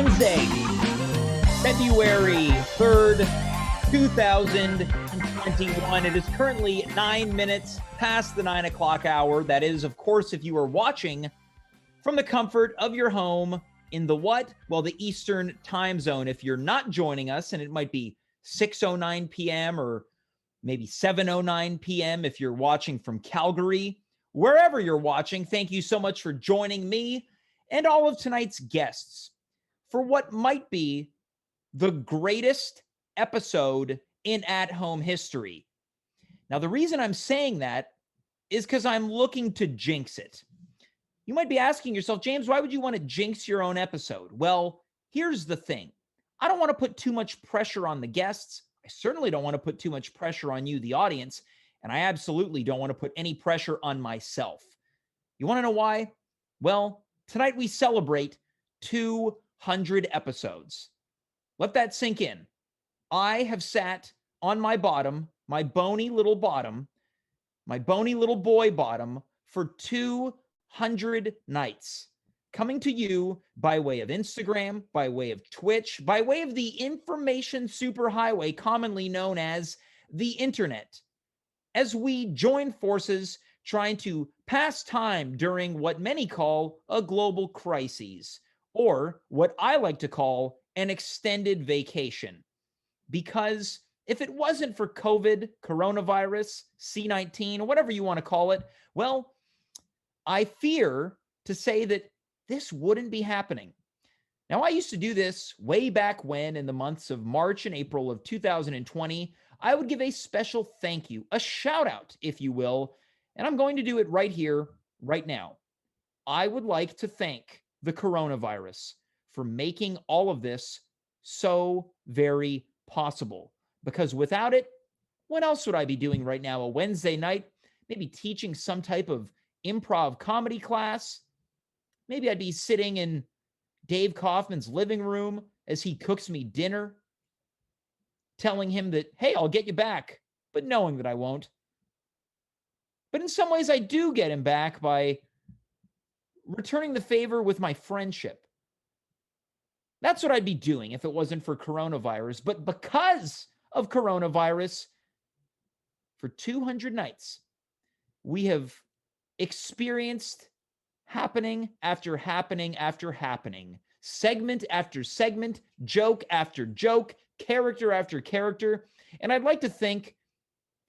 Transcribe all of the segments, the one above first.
Wednesday, February 3rd, 2021. It is currently 9 minutes past the 9 o'clock hour. That is, of course, if you are watching from the comfort of your home in the what? Well, the Eastern time zone. If you're not joining us, and it might be 6:09 p.m. or maybe 7:09 p.m. if you're watching from Calgary, wherever you're watching, thank you so much for joining me and all of tonight's guests for what might be the greatest episode in at-home history. Now, the reason I'm saying that is because I'm looking to jinx it. You might be asking yourself, James, why would you want to jinx your own episode? Well, here's the thing. I don't want to put too much pressure on the guests. I certainly don't want to put too much pressure on you, the audience, and I absolutely don't want to put any pressure on myself. You want to know why? Well, tonight we celebrate 200 episodes. Let that sink in. I have sat on my bottom, my bony little bottom, my bony little boy bottom for 200 nights, coming to you by way of Instagram, by way of Twitch, by way of the information superhighway commonly known as the internet, as we join forces trying to pass time during what many call a global crisis, or what I like to call an extended vacation. Because if it wasn't for COVID, coronavirus, C-19, whatever you want to call it, well, I fear to say that this wouldn't be happening. Now, I used to do this way back when, in the months of March and April of 2020, I would give a special thank you, a shout out, if you will, and I'm going to do it right here, right now. I would like to thank the coronavirus for making all of this so very possible. Because without it, what else would I be doing right now? A Wednesday night, maybe teaching some type of improv comedy class. Maybe I'd be sitting in Dave Kaufman's living room as he cooks me dinner, telling him that, hey, I'll get you back, but knowing that I won't. But in some ways, I do get him back by returning the favor with my friendship. That's what I'd be doing if it wasn't for coronavirus. But because of coronavirus, for 200 nights, we have experienced happening after happening after happening, segment after segment, joke after joke, character after character. And I'd like to think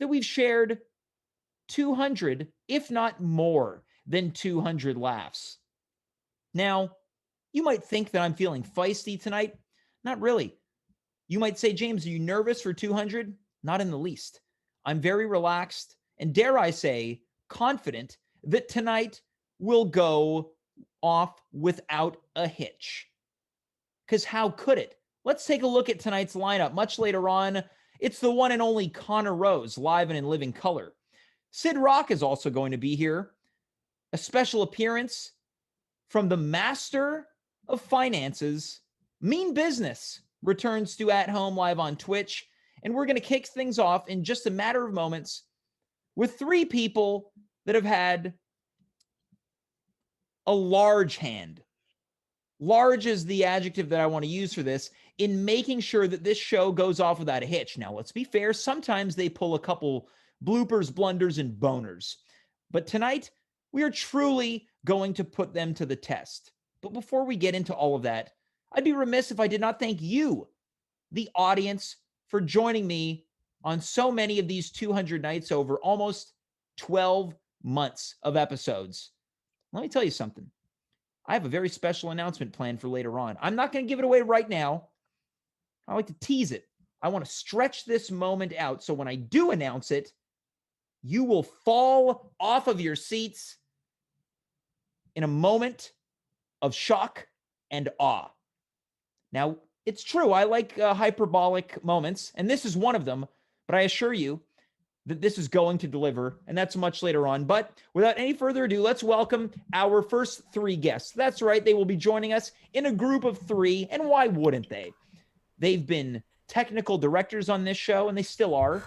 that we've shared 200, if not more than 200 laughs. Now, you might think that I'm feeling feisty tonight. Not really. You might say, James, are you nervous for 200? Not in the least. I'm very relaxed and, dare I say, confident that tonight will go off without a hitch. Because how could it? Let's take a look at tonight's lineup. Much later on, it's the one and only Conor Rose, live and in living color. Syd Roc is also going to be here. A special appearance from the master of finances, Mean Business, returns to At Home live on Twitch. And we're going to kick things off in just a matter of moments with three people that have had a large hand. Large is the adjective that I want to use for this, in making sure that this show goes off without a hitch. Now, let's be fair. Sometimes they pull a couple bloopers, blunders, and boners. But tonight, we are truly going to put them to the test. But before we get into all of that, I'd be remiss if I did not thank you, the audience, for joining me on so many of these 200 nights over almost 12 months of episodes. Let me tell you something. I have a very special announcement planned for later on. I'm not going to give it away right now. I like to tease it. I want to stretch this moment out so when I do announce it, you will fall off of your seats in a moment of shock and awe. Now, it's true. I like hyperbolic moments, and this is one of them, but I assure you that this is going to deliver, and that's much later on. But without any further ado, let's welcome our first three guests. That's right. They will be joining us in a group of three, and why wouldn't they? They've been technical directors on this show, and they still are.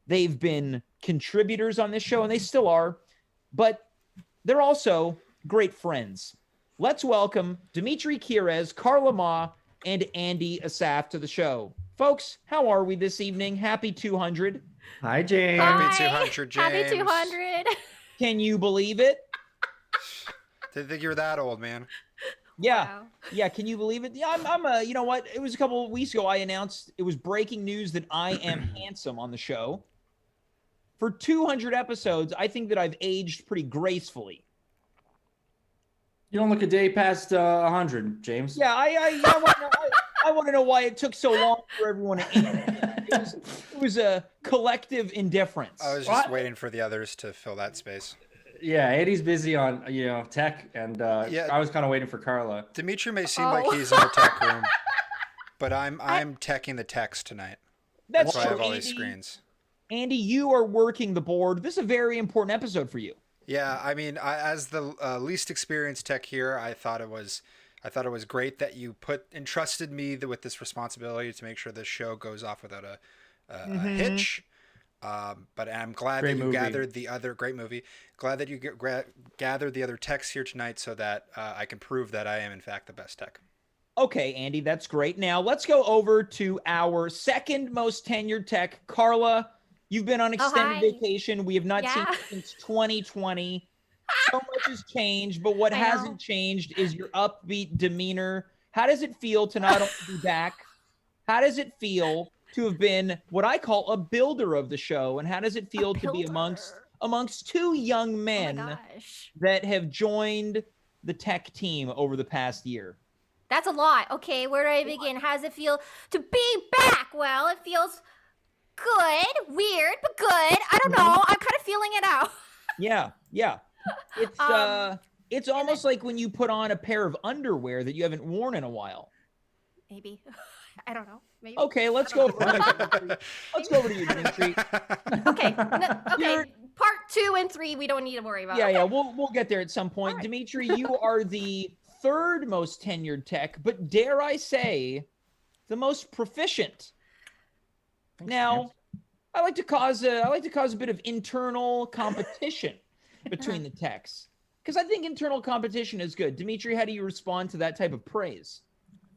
They've been contributors on this show, and they still are. But they're also great friends. Let's welcome Dimitri, Kyres, Carla, and Andy Assaf to the show. Folks, how are we this evening? Happy 200. Hi, James. Happy 200, James. Happy 200. Can you believe it? Didn't think you were that old, man. Yeah. Wow. Yeah, can you believe it? Yeah, I'm you know what? It was a couple of weeks ago I announced it was breaking news that I am handsome on the show. For 200 episodes, I think that I've aged pretty gracefully. You don't look a day past 100, James. Yeah, I want to know why it took so long for everyone to age. It was a collective indifference. I was just waiting for the others to fill that space. Yeah, Andy's busy on tech, and Yeah. I was kind of waiting for Carla. Dimitri may seem like he's in the tech room, but I'm teching the text tonight. That's why I true, have all these Andy. screens. Andy, you are working the board. This is a very important episode for you. Yeah, I mean, as the least experienced tech here, I thought it was great that you entrusted me with this responsibility to make sure this show goes off without a hitch. But I'm glad that you gathered the other great movie. Glad that you gathered the other techs here tonight so that I can prove that I am in fact the best tech. Okay, Andy, that's great. Now let's go over to our second most tenured tech, Carla. You've been on extended vacation. We have not seen you since 2020. So much has changed, but what hasn't changed is your upbeat demeanor. How does it feel to not only be back? How does it feel to have been what I call a builder of the show? And how does it feel to be amongst two young men that have joined the tech team over the past year? That's a lot. Okay, where do I begin? How does it feel to be back? Well, it feels good, weird, but good. I don't know. I'm kind of feeling it out. Yeah. It's almost like when you put on a pair of underwear that you haven't worn in a while. Maybe. I don't know. Maybe. Okay, let's go. Let's go over to you, Dimitri. Okay. Part 2 and 3, we don't need to worry about. Yeah. We'll get there at some point. Right. Dimitri, you are the third most tenured tech, but dare I say, the most proficient. Thanks, now, I like to cause a bit of internal competition between the techs because I think internal competition is good. Dimitri, how do you respond to that type of praise?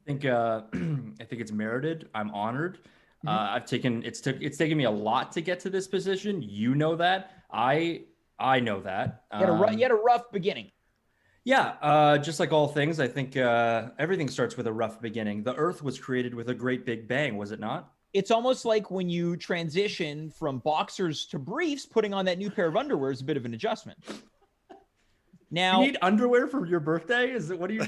I think it's merited. I'm honored. It's taken me a lot to get to this position. You know that. I know that. You had a rough beginning. Yeah, just like all things, I think everything starts with a rough beginning. The Earth was created with a great big bang, was it not? It's almost like when you transition from boxers to briefs, putting on that new pair of underwear is a bit of an adjustment. Now, you need underwear for your birthday? What do you?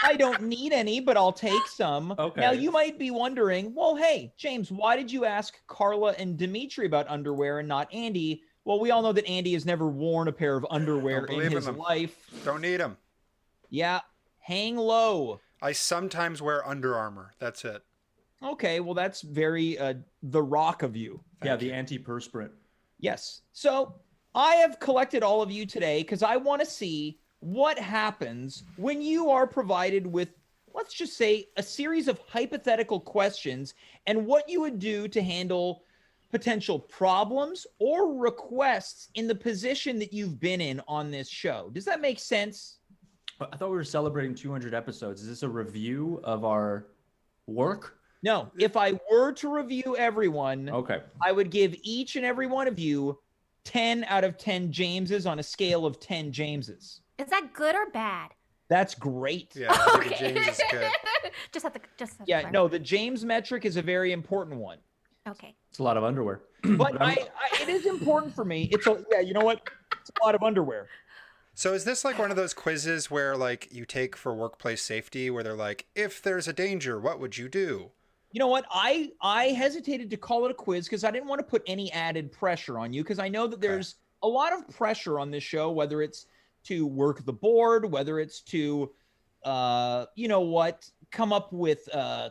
I don't need any, but I'll take some. Okay. Now, you might be wondering, well, hey, James, why did you ask Carla and Dimitri about underwear and not Andy? Well, we all know that Andy has never worn a pair of underwear in his life. Don't need them. Yeah, hang low. I sometimes wear Under Armour. That's it. Okay, well, that's very The Roc of you. Thank you. The antiperspirant. Yes. So I have collected all of you today because I want to see what happens when you are provided with, let's just say, a series of hypothetical questions and what you would do to handle potential problems or requests in the position that you've been in on this show. Does that make sense? I thought we were celebrating 200 episodes. Is this a review of our work? No. If I were to review everyone, okay, I would give each and every one of you 10 out of 10 Jameses on a scale of 10 Jameses. Is that good or bad? That's great. Yeah, I think James is good. just have to no, the James metric is a very important one. Okay. It's a lot of underwear. But it is important for me. You know what? It's a lot of underwear. So is this like one of those quizzes where like you take for workplace safety where they're like, if there's a danger, what would you do? You know what? I hesitated to call it a quiz because I didn't want to put any added pressure on you because I know that there's a lot of pressure on this show, whether it's to work the board, whether it's to, come up with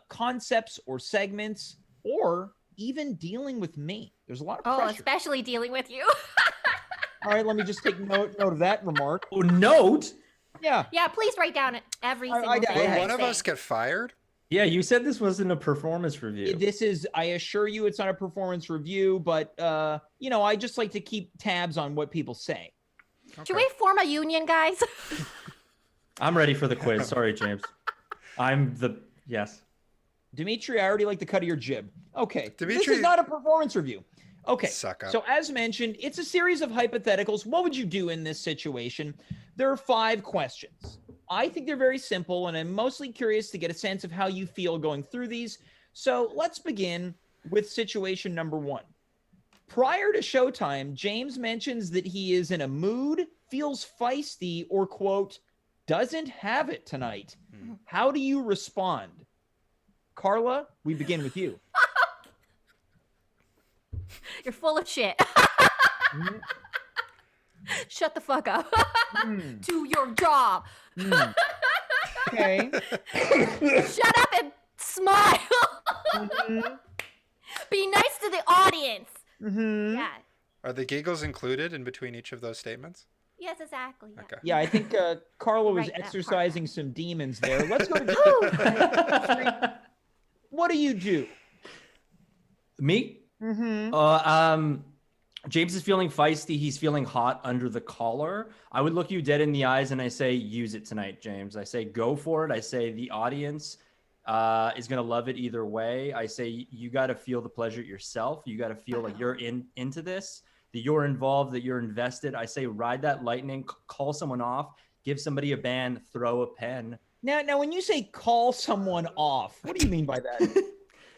concepts or segments or even dealing with me. There's a lot of pressure. Oh, especially dealing with you. All right, let me just take note of that remark. Oh, note? Yeah. Yeah, please write down every single thing. Will one of us get fired? Yeah, you said this wasn't a performance review. This is, I assure you it's not a performance review, but, I just like to keep tabs on what people say. Okay. Should we form a union, guys? I'm ready for the quiz. Sorry, James. Yes. Dimitri, I already like the cut of your jib. Okay. This Dimitri- is not a performance review. Okay. Suck up. So as mentioned, it's a series of hypotheticals. What would you do in this situation? There are 5 questions. I think they're very simple, and I'm mostly curious to get a sense of how you feel going through these. So let's begin with situation number 1. Prior to showtime, James mentions that he is in a mood, feels feisty, or, quote, doesn't have it tonight. How do you respond? Carla, we begin with you. You're full of shit. Shut the fuck up. Do your job. Okay. Shut up and smile. Be nice to the audience. Yeah. Are the giggles included in between each of those statements? Yes, exactly. Yeah. Okay. Yeah, I think Carla was Write that part exercising some demons there. Let's go to What do you do? Me? James is feeling feisty. He's feeling hot under the collar. I would look you dead in the eyes and I say, use it tonight, James. I say, go for it. I say, the audience is going to love it either way. I say, you got to feel the pleasure yourself. You got to feel like you're into this, that you're involved, that you're invested. I say, ride that lightning, call someone off, give somebody a ban, throw a pen. Now, when you say call someone off, what do you mean by that?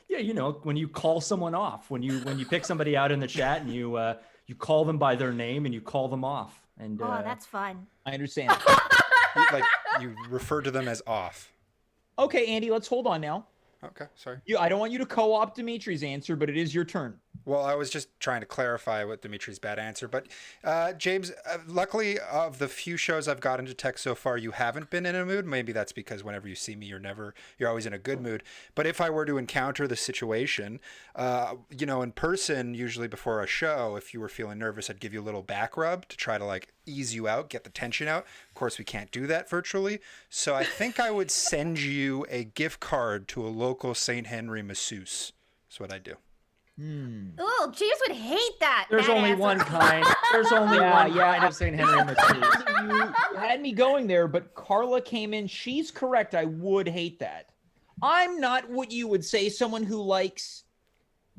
Yeah, you know, when you call someone off, when you pick somebody out in the chat and you call them by their name and you call them off. And Oh, that's fun. I understand. You refer to them as off. Okay, Andy, let's hold on now. Okay, sorry. I don't want you to co-opt Dimitri's answer, but it is your turn. Well, I was just trying to clarify what Dimitri's bad answer. But James, luckily, of the few shows I've got into tech so far, you haven't been in a mood. Maybe that's because whenever you see me, you're always in a good mood. But if I were to encounter the situation, in person, usually before a show, if you were feeling nervous, I'd give you a little back rub to try to ease you out, get the tension out. Of course, we can't do that virtually. So I think I would send you a gift card to a local St. Henry masseuse. That's what I do. Oh, James would hate that. There's bad only answer. one kind. There's only one kind of St. Henry masseuse. You had me going there, but Carla came in. She's correct. I would hate that. I'm not what you would say someone who likes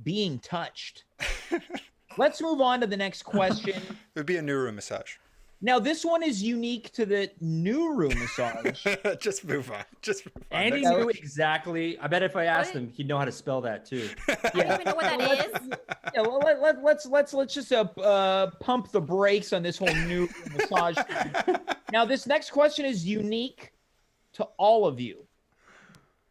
being touched. Let's move on to the next question. It would be a new room massage. Now, this one is unique to the new room massage. Just move on. Andy knew exactly. I bet if I asked him, he'd know how to spell that too. I don't even know what that is. Yeah, well, let's just pump the brakes on this whole new massage thing. Now, this next question is unique to all of you.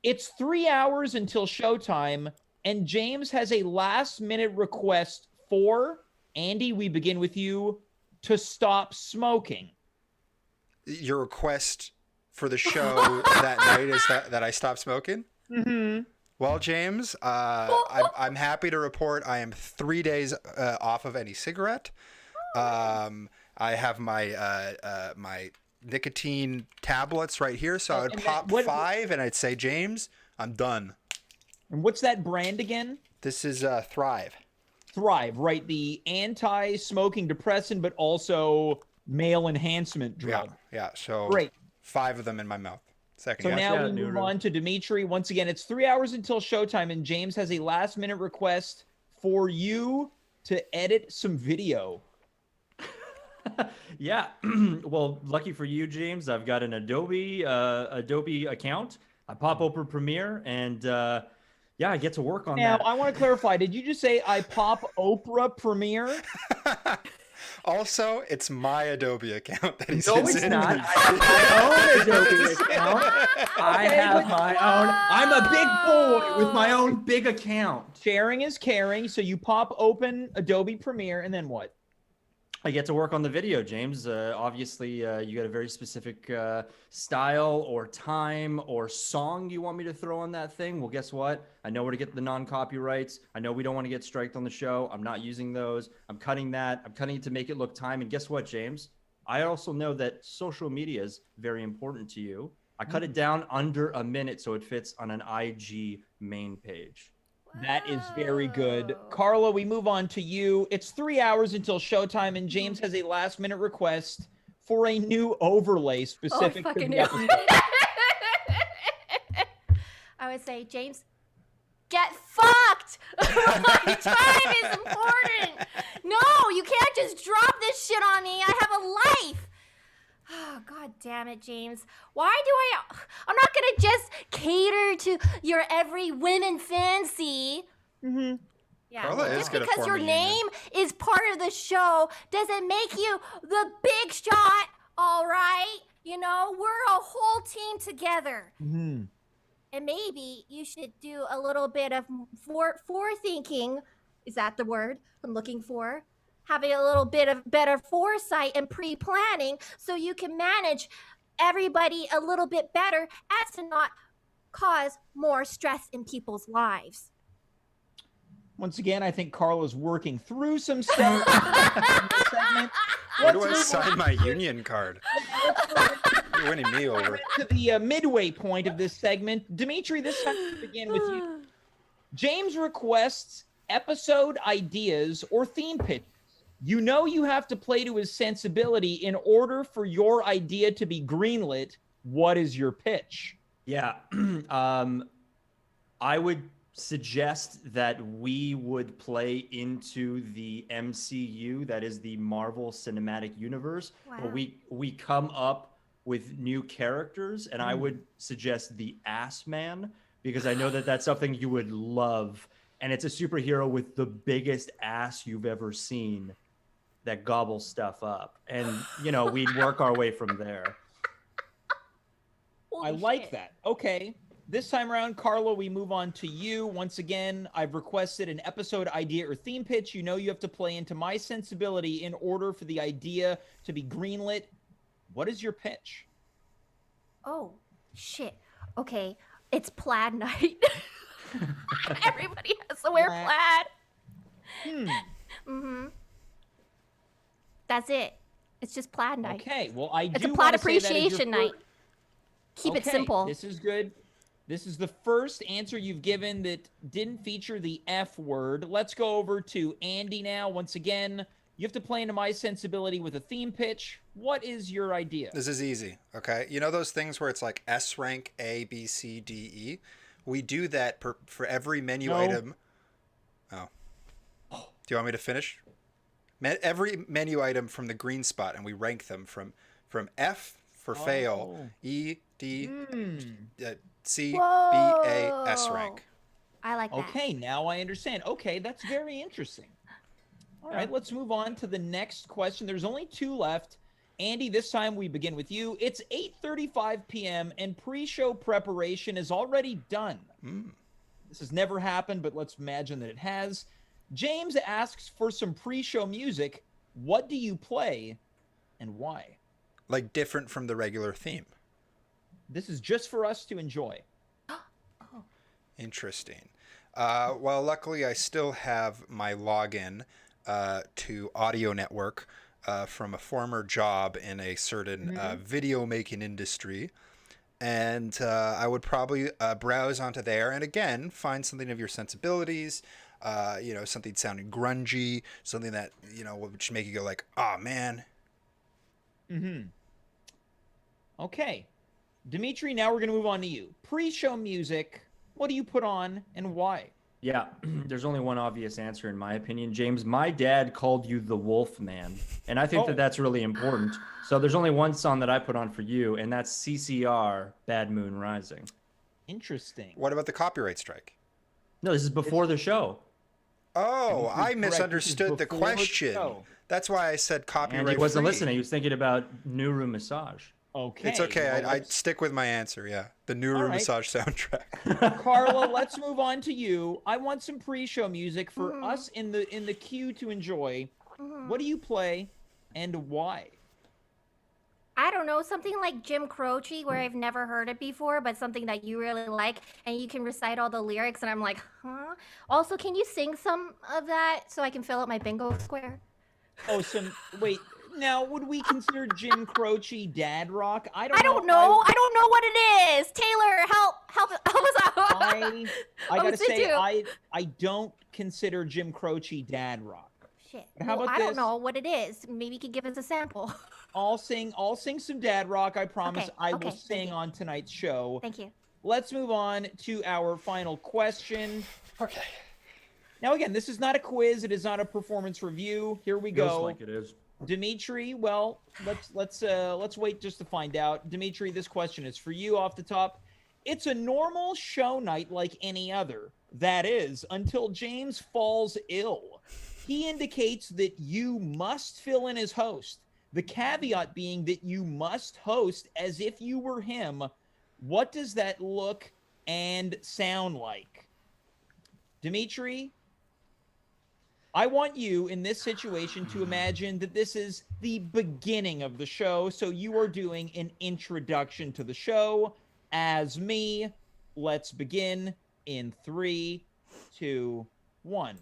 It's 3 hours until showtime, and James has a last-minute request for Andy. We begin with you. To stop smoking. Your request for the show that night is that I stop smoking? Mm-hmm. Well, James, I'm happy to report I am 3 days off of any cigarette. I have my my nicotine tablets right here, so I would pop 5 and I'd say, James, I'm done. And what's that brand again? This is Thrive. Thrive, right? The anti-smoking depressant, but also male enhancement drug. Yeah. So great. 5 of them in my mouth. So now we move on to Dimitri. Once again, it's 3 hours until showtime, and James has a last-minute request for you to edit some video. Yeah. Well, lucky for you, James, I've got an Adobe account. I pop open Premiere and yeah, I get to work on that. Now, I want to clarify. Did you just say I pop Oprah Premiere? Also, it's my Adobe account that he's No, it's not. I have my own Adobe account. I have my own. I'm a big boy with my own big account. Sharing is caring. So you pop open Adobe Premiere, and then what? I get to work on the video, James. Obviously, you got a very specific style or time or song you want me to throw on that thing. Well, guess what? I know where to get the non-copyrights. I know we don't want to get striked on the show. I'm not using those. I'm cutting that. I'm cutting it to make it look time. And guess what, James? I also know that social media is very important to you. I cut it down under a minute so it fits on an IG main page. That is very good. Carla, we move on to you. It's 3 hours until showtime, and James has a last-minute request for a new overlay specific to the episode. would say, James, get fucked. My time is important. No, you can't just drop this shit on me. I have a life. Oh, God damn it, James. I'm not going to just cater to your every women fancy. Mm-hmm. Yeah, Carla is just gonna because form your a union. name is part of the show doesn't make you the big shot, all right? You know, we're a whole team together. Mm-hmm. And maybe you should do a little bit of forethinking. Is that the word I'm looking for? Having a little bit of better foresight and pre-planning so you can manage everybody a little bit better as to not cause more stress in people's lives. Once again, I think Carla's working through some stuff in this segment. Where do I sign my union card? You're winning me over. To the midway point of this segment, Dimitri, this time to begin with you. James requests episode ideas or theme pitches. You know you have to play to his sensibility in order for your idea to be greenlit. What is your pitch? Yeah. I would suggest that we would play into the MCU, that is the Marvel Cinematic Universe, where we come up with new characters, and I would suggest the Ass Man, because I know that that's something you would love, and it's a superhero with the biggest ass you've ever seen that gobbles stuff up, and we'd work our way from there. I like that. Okay. This time around, Carla, we move on to you. Once again, I've requested an episode idea or theme pitch. You know you have to play into my sensibility in order for the idea to be greenlit. What is your pitch? Oh, shit. Okay, it's plaid night. Everybody has to wear plaid. Mm-hmm. That's it. It's just plaid night. Okay, well, I do It's a plaid want to say that is your appreciation night. Keep it Okay, simple. This is good. This is the first answer you've given that didn't feature the F word. Let's go over to Andy now. Once again, you have to play into my sensibility with a theme pitch. What is your idea? This is easy, okay? You know those things where it's like S rank, A, B, C, D, E? We do that for every menu item. Oh. Do you want me to finish? Every menu item from the green spot, and we rank them from F for fail, E, D, C, Whoa. B, A, S rank. I like that. Okay, now I understand. Okay, that's very interesting. All right, let's move on to the next question. There's only two left. Andy, this time we begin with you. It's 8:35 p.m. and pre-show preparation is already done. This has never happened, but let's imagine that it has. James asks for some pre-show music. What do you play and why? Like different from the regular theme. This is just for us to enjoy. Interesting. Well, luckily I still have my login to Audio Network from a former job in a certain video making industry. And I would probably browse onto there and again find something of your sensibilities, something sounding grungy, something that, which make you go like, oh man. Okay. Dimitri, now we're going to move on to you. Pre-show music, what do you put on and why? Yeah, there's only one obvious answer in my opinion, James. My dad called you the Wolf Man, and I think that that's really important. So there's only one song that I put on for you, and that's CCR, Bad Moon Rising. Interesting. What about the copyright strike? No, this is before the show. Oh, I correct. misunderstood This the is before the question. show. That's why I said copyright And he wasn't free. listening. He was thinking about New Room Massage. Okay. It's okay. Well, I'd stick with my answer. Yeah, the New Room right. Massage soundtrack. Carla, let's move on to you. I want some pre-show music for us in the queue to enjoy. What do you play and why? I don't know, something like Jim Croce, where I've never heard it before, but something that you really like, and you can recite all the lyrics, and I'm like, huh? Also, can you sing some of that so I can fill out my bingo square? Oh, wait. Now, would we consider Jim Croce dad rock? I don't know. I don't know what it is. Taylor, help us out. I gotta say, too. I don't consider Jim Croce dad rock. Shit. But how about I don't this? know what it is. Maybe you could give us a sample. I'll sing some dad rock. I promise Okay, I will okay, thank sing you. on tonight's show. Thank you. let's move on to our final question. Okay. Now, again, this is not a quiz. It is not a performance review. Here we go. Feels like it is. Dimitri, well, let's wait just to find out. Dimitri, this question is for you off the top. It's a normal show night like any other. That is, until James falls ill. He indicates that you must fill in as host. The caveat being that you must host as if you were him. What does that look and sound like? Dimitri, I want you in this situation to imagine that this is the beginning of the show. So you are doing an introduction to the show as me. Let's begin in 3, 2, 1.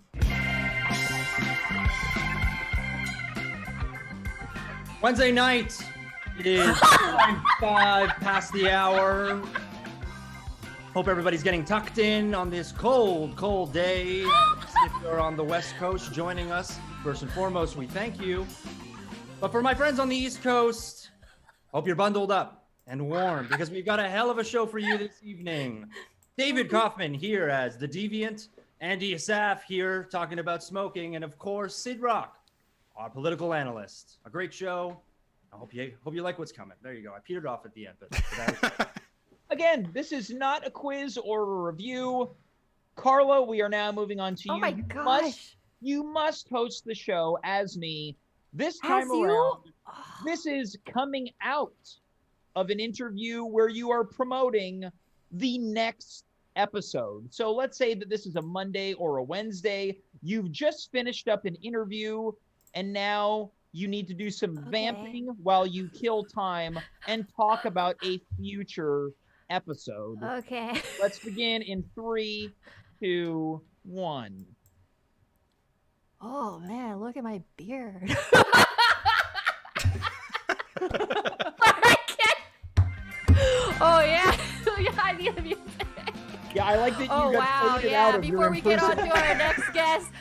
Wednesday night. It is 5 past the hour. Hope everybody's getting tucked in on this cold, cold day. If you're on the West Coast joining us, first and foremost, we thank you. But for my friends on the East Coast, hope you're bundled up and warm because we've got a hell of a show for you this evening. David Kaufman here as the Deviant, Andy Assaf here talking about smoking, and of course, Syd Roc, our political analyst. A great show. I hope you like what's coming. There you go. I petered off at the end, but Again, this is not a quiz or a review. Carla, we are now moving on to you. Oh my gosh. You must host the show as me. This As time you? around, this is coming out of an interview where you are promoting the next episode. So let's say that this is a Monday or a Wednesday. You've just finished up an interview, and now you need to do some vamping while you kill time and talk about a future episode. Okay. Let's begin in 3, 2, 1. Oh man, look at my beard. Oh yeah. Yeah, I need a music. Yeah, I like that you Oh got wow, faded yeah. out of Before your we get on to impersonation. our next guest,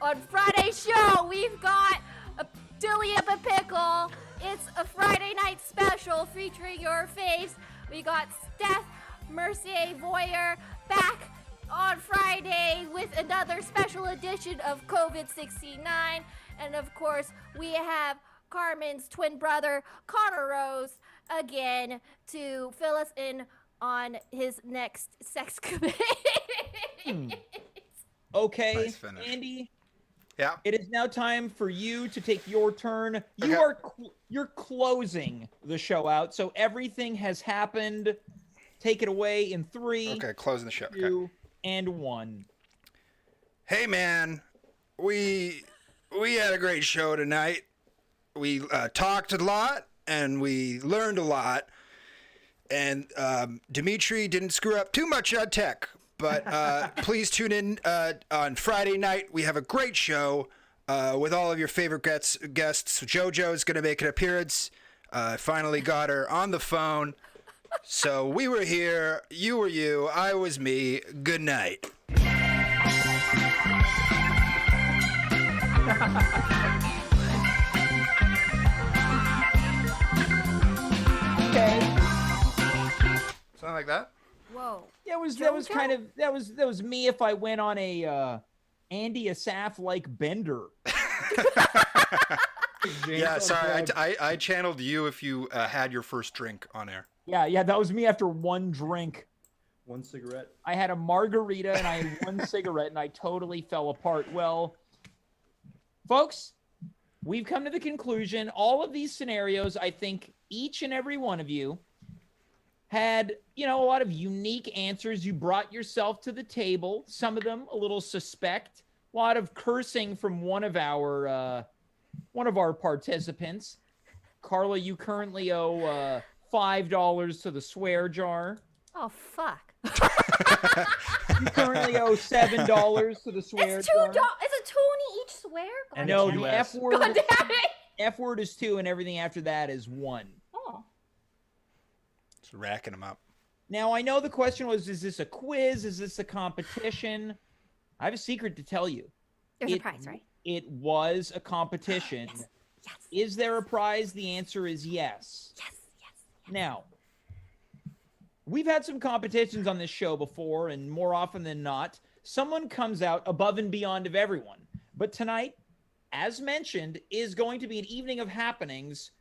on Friday's show we've got a Dilly Up a Pickle. It's a Friday night special featuring your face. We got Steph Mercier Voyer back on Friday with another special edition of COVID-69. And of course, we have Carmen's twin brother, Conor Rose, again to fill us in on his next sex committee. Okay, Nice finish. Andy, Yeah. it is now time for you to take your turn. You Okay. you're closing the show out, so everything has happened. Take it away in 3, Okay, closing the show. Okay. 2, and 1. Hey man, we had a great show tonight. We talked a lot and we learned a lot. And Dimitri didn't screw up too much on tech, but please tune in on Friday night. We have a great show with all of your favorite guests. JoJo's going to make an appearance. Finally got her on the phone. So we were here, you were you, I was me. Good night. Okay. Something like that? Whoa. That was JoJo? kind of that was me if I went on a Andy Assaf like bender. Yeah, sorry, I channeled you if you had your first drink on air. Yeah, that was me after one drink. one cigarette. I had a margarita and I had one cigarette and I totally fell apart. Well, folks, we've come to the conclusion. All of these scenarios, I think each and every one of you had, a lot of unique answers. You brought yourself to the table. Some of them a little suspect. A lot of cursing from one of our participants. Carla, you currently owe $5 to the swear jar. Oh fuck. You currently owe $7 to the swear It's jar. $2. It's a toonie each swear. God And No, it's the US. F word. God damn it. F word is 2, and everything after that is 1. Oh. Just racking them up. Now, I know the question was, is this a quiz? Is this a competition? I have a secret to tell you. There's a prize, right? It was a competition. Yes. Yes. Is there a prize? The answer is yes. Yes. Yes. Now, we've had some competitions on this show before, and more often than not, someone comes out above and beyond of everyone. But tonight, as mentioned, is going to be an evening of happenings.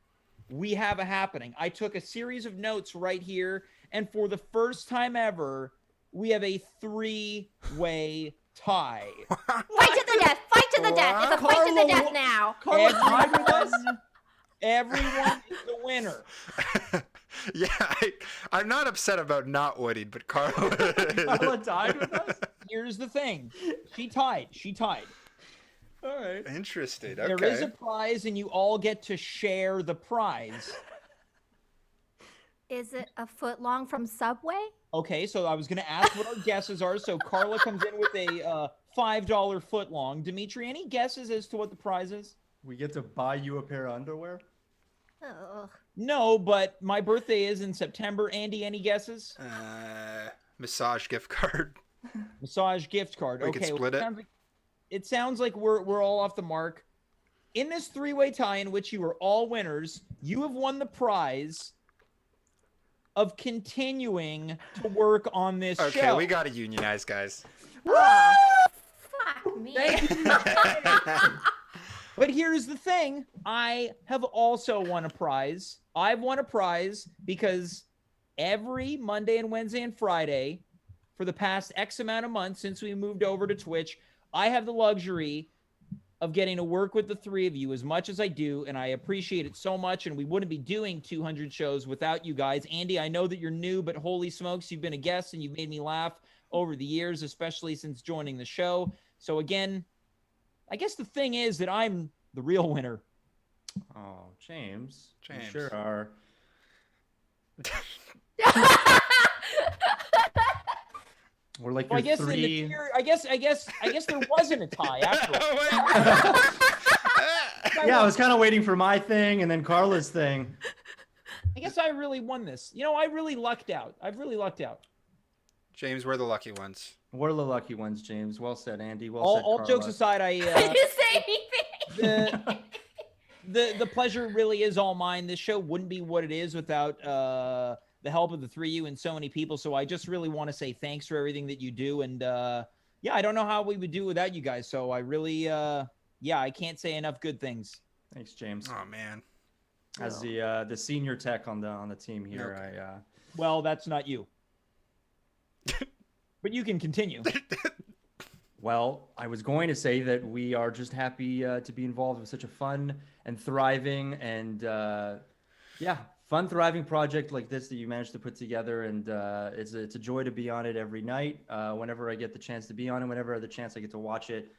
We have a happening. I took a series of notes right here, and for the first time ever, we have a 3-way tie. Fight to the death! Fight to the death! It's a fight to the death now. Everyone is the winner. Yeah, I'm not upset about not winning, but Carla tied with us? Here's the thing. She tied. All right. Interesting. Okay. There is a prize, and you all get to share the prize. Is it a foot long from Subway? Okay, so I was going to ask what our guesses are. So Carla comes in with a $5 foot long. Dimitri, any guesses as to what the prize is? We get to buy you a pair of underwear? Ugh. No, but my birthday is in September. Andy, any guesses? Massage gift card. Massage gift card. We could split it. It sounds like we're all off the mark. In this 3-way tie in which you are all winners, you have won the prize of continuing to work on this show. Okay, we got to unionize, guys. Fuck me. But here's the thing. I have also won a prize. I've won a prize because every Monday and Wednesday and Friday for the past X amount of months since we moved over to Twitch, I have the luxury of getting to work with the three of you as much as I do, and I appreciate it so much, and we wouldn't be doing 200 shows without you guys. Andy, I know that you're new, but holy smokes, you've been a guest, and you've made me laugh over the years, especially since joining the show. So again, I guess the thing is that I'm the real winner. Oh, James. You James. sure are. We're like Well, your three. I guess there wasn't a tie after all. Yeah, I was kind of waiting for my thing and then Carla's thing. I guess I really won this. You know, I really lucked out. I've really lucked out. James, we're the lucky ones. We're the lucky ones, James. Well said, Andy. Well said, All Carla. jokes aside, I didn't say anything. the pleasure really is all mine. This show wouldn't be what it is without the help of the three of you and so many people. So I just really want to say thanks for everything that you do. And yeah, I don't know how we would do without you guys. So I really, I can't say enough good things. Thanks, James. Oh man. As the senior tech on the team here, Okay. Well, that's not you. But you can continue. Well, I was going to say that we are just happy to be involved with such a fun and thriving and fun, thriving project like this that you managed to put together. And it's a joy to be on it every night. Whenever I get the chance to be on it, whenever I have the chance I get to watch it.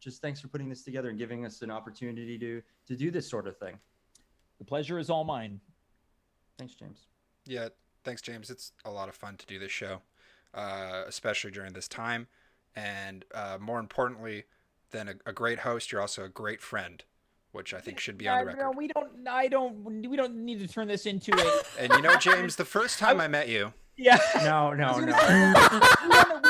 Just thanks for putting this together and giving us an opportunity to do this sort of thing. The pleasure is all mine. Thanks, James. Yeah, thanks, James. It's a lot of fun to do this show, especially during this time. And more importantly than a great host, you're also a great friend, which I think should be on the record. No, we don't need to turn this into a. And you know, James, the first time I met you. Yeah. No. We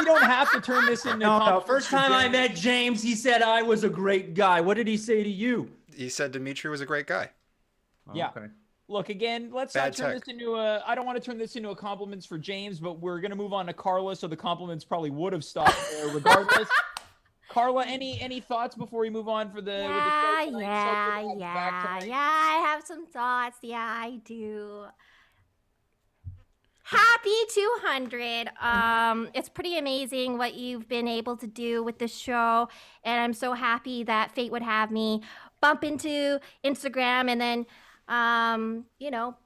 don't have to turn this into. No. First time I met James, he said I was a great guy. What did he say to you? He said Dimitri was a great guy. Yeah. Okay. Look, again, let's not turn this into a. I don't want to turn this into a compliments for James, but we're gonna move on to Carla, so the compliments probably would have stopped there regardless. Carla, any thoughts before we move on for the? I have some thoughts. Yeah, I do. Happy 200. It's pretty amazing what you've been able to do with this show, and I'm so happy that fate would have me bump into Instagram and then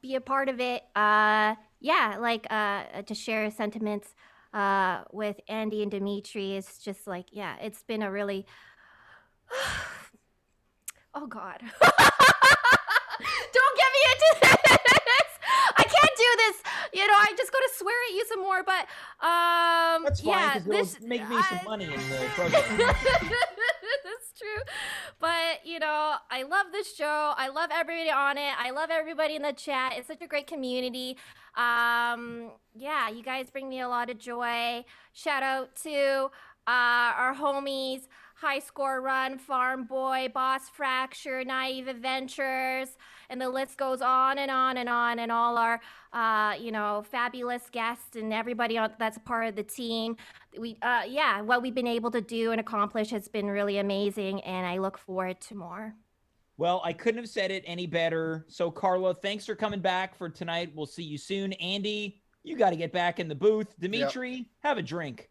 be a part of it. To share sentiments with Andy and Dimitri is just like, it's been a really oh God. Don't get me into this. I can't do this. I just got to swear at you some more, but that's fine, because it'll make me some money in the program. That's true. But, I love this show. I love everybody on it. I love everybody in the chat. It's such a great community. You guys bring me a lot of joy. Shout out to our homies, High Score Run, Farm Boy, Boss Fracture, Naive Adventures, and the list goes on and on and on. And all our, fabulous guests and everybody that's a part of the team. What we've been able to do and accomplish has been really amazing, and I look forward to more. Well, I couldn't have said it any better. So, Carla, thanks for coming back for tonight. We'll see you soon. Andy, you got to get back in the booth. Dimitri, have a drink.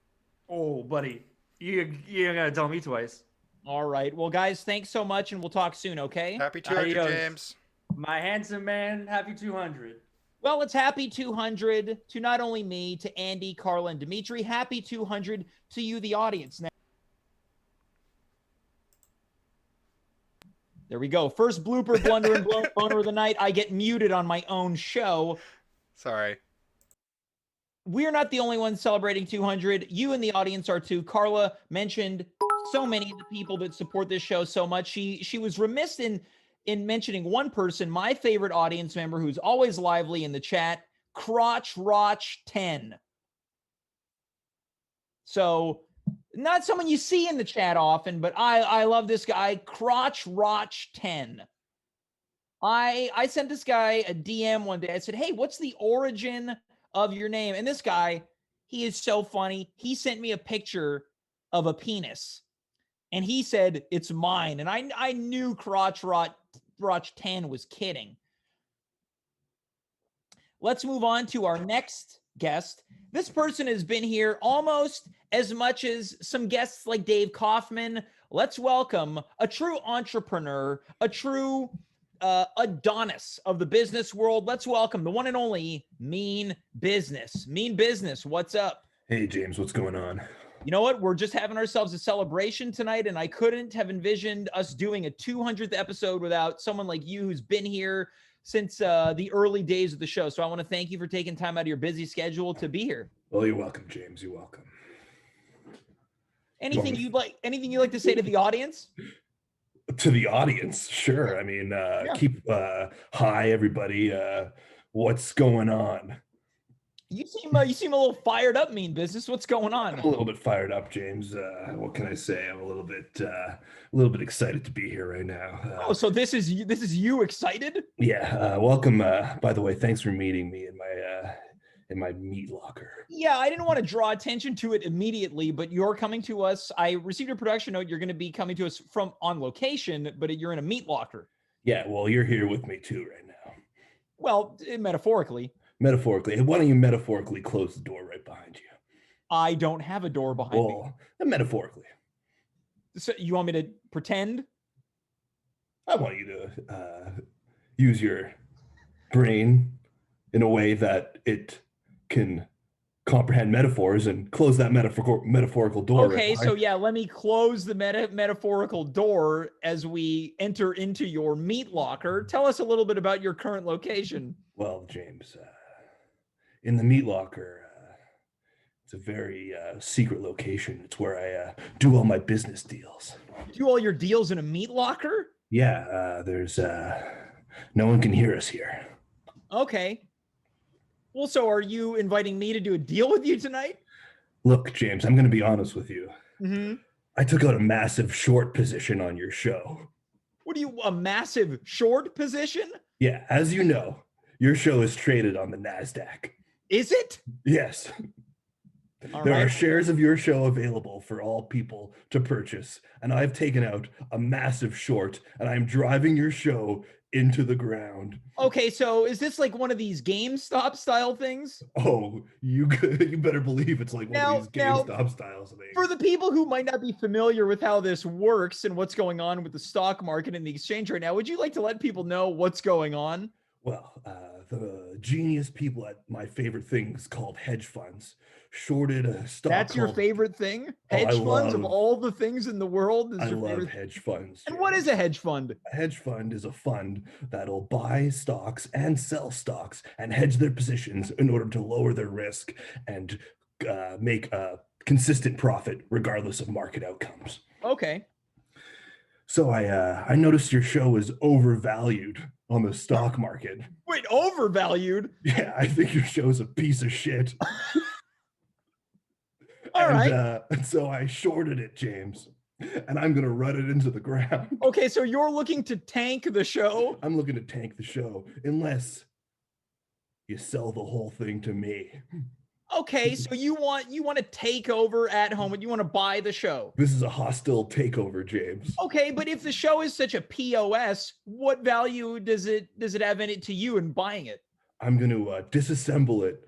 Oh, buddy, you're gonna tell me twice. All right. Well, guys, thanks so much, and we'll talk soon, okay? Happy 200, Adios. James. My handsome man, happy 200. Well, it's happy 200 to not only me, to Andy, Carla, and Dimitri. Happy 200 to you, the audience. Now, there we go. First blooper, blunder, and boner of the night. I get muted on my own show. Sorry. We're not the only ones celebrating 200. You in the audience are too. Carla mentioned so many of the people that support this show so much. She was remiss in mentioning one person, my favorite audience member who's always lively in the chat, Crotch Roch 10. So not someone you see in the chat often, but I love this guy, Crotch Roch 10. I sent this guy a DM one day. I said, hey, what's the origin of your name? And this guy, he is so funny. He sent me a picture of a penis. And he said, it's mine. And I knew Crotch Roch 10 was kidding. Let's move on to our next guest. This person has been here almost as much as some guests like Dave Kaufman. Let's welcome a true entrepreneur, a true Adonis of the business world. Let's welcome the one and only Mean Business. Mean Business, what's up? Hey, James, what's going on? You know what? We're just having ourselves a celebration tonight, and I couldn't have envisioned us doing a 200th episode without someone like you who's been here since the early days of the show. So I want to thank you for taking time out of your busy schedule to be here. Well, you're welcome, James. You're welcome. Anything you'd like to say to the audience? To the audience, sure. I mean, keep hi, everybody. What's going on? You seem a little fired up, Mean Business. What's going on? I'm a little bit fired up, James. What can I say? I'm a little bit excited to be here right now. So this is you excited? Yeah. Welcome. By the way, thanks for meeting me in my meat locker. Yeah, I didn't want to draw attention to it immediately, but you're coming to us. I received a production note. You're going to be coming to us from on location, but you're in a meat locker. Yeah. Well, you're here with me too right now. Well, metaphorically. Metaphorically. Why don't you metaphorically close the door right behind you? I don't have a door behind me. Metaphorically. So you want me to pretend? I want you to use your brain in a way that it can comprehend metaphors and close that metaphorical door. Okay, so yeah, let me close the metaphorical door as we enter into your meat locker. Tell us a little bit about your current location. Well, James, in the meat locker, it's a very secret location. It's where I do all my business deals. You do all your deals in a meat locker? Yeah, there's no one can hear us here. Okay. Well, so are you inviting me to do a deal with you tonight? Look, James, I'm going to be honest with you. Mm-hmm. I took out a massive short position on your show. What are you, a massive short position? Yeah, as you know, your show is traded on the NASDAQ. Is it? Yes. There are shares of your show available for all people to purchase, and I've taken out a massive short, and I'm driving your show into the ground. Okay, so is this like one of these GameStop style things? Oh, you better believe it's like one of these GameStop styles things. For the people who might not be familiar with how this works and what's going on with the stock market and the exchange right now, would you like to let people know what's going on? Well, the genius people at my favorite things called hedge funds shorted a stock. That's your favorite thing? Hedge funds of all the things in the world? I love hedge funds. And what is a hedge fund? A hedge fund is a fund that'll buy stocks and sell stocks and hedge their positions in order to lower their risk and make a consistent profit regardless of market outcomes. Okay. So I noticed your show is overvalued on the stock market. Wait, overvalued? Yeah, I think your show's a piece of shit. All right. And so I shorted it, James. and I'm going to run it into the ground. Okay, so you're looking to tank the show? I'm looking to tank the show unless you sell the whole thing to me. Okay, so you want to take over at home and you want to buy the show. This is a hostile takeover, James. Okay, but if the show is such a POS, what value does it have in it to you in buying it? I'm going to disassemble it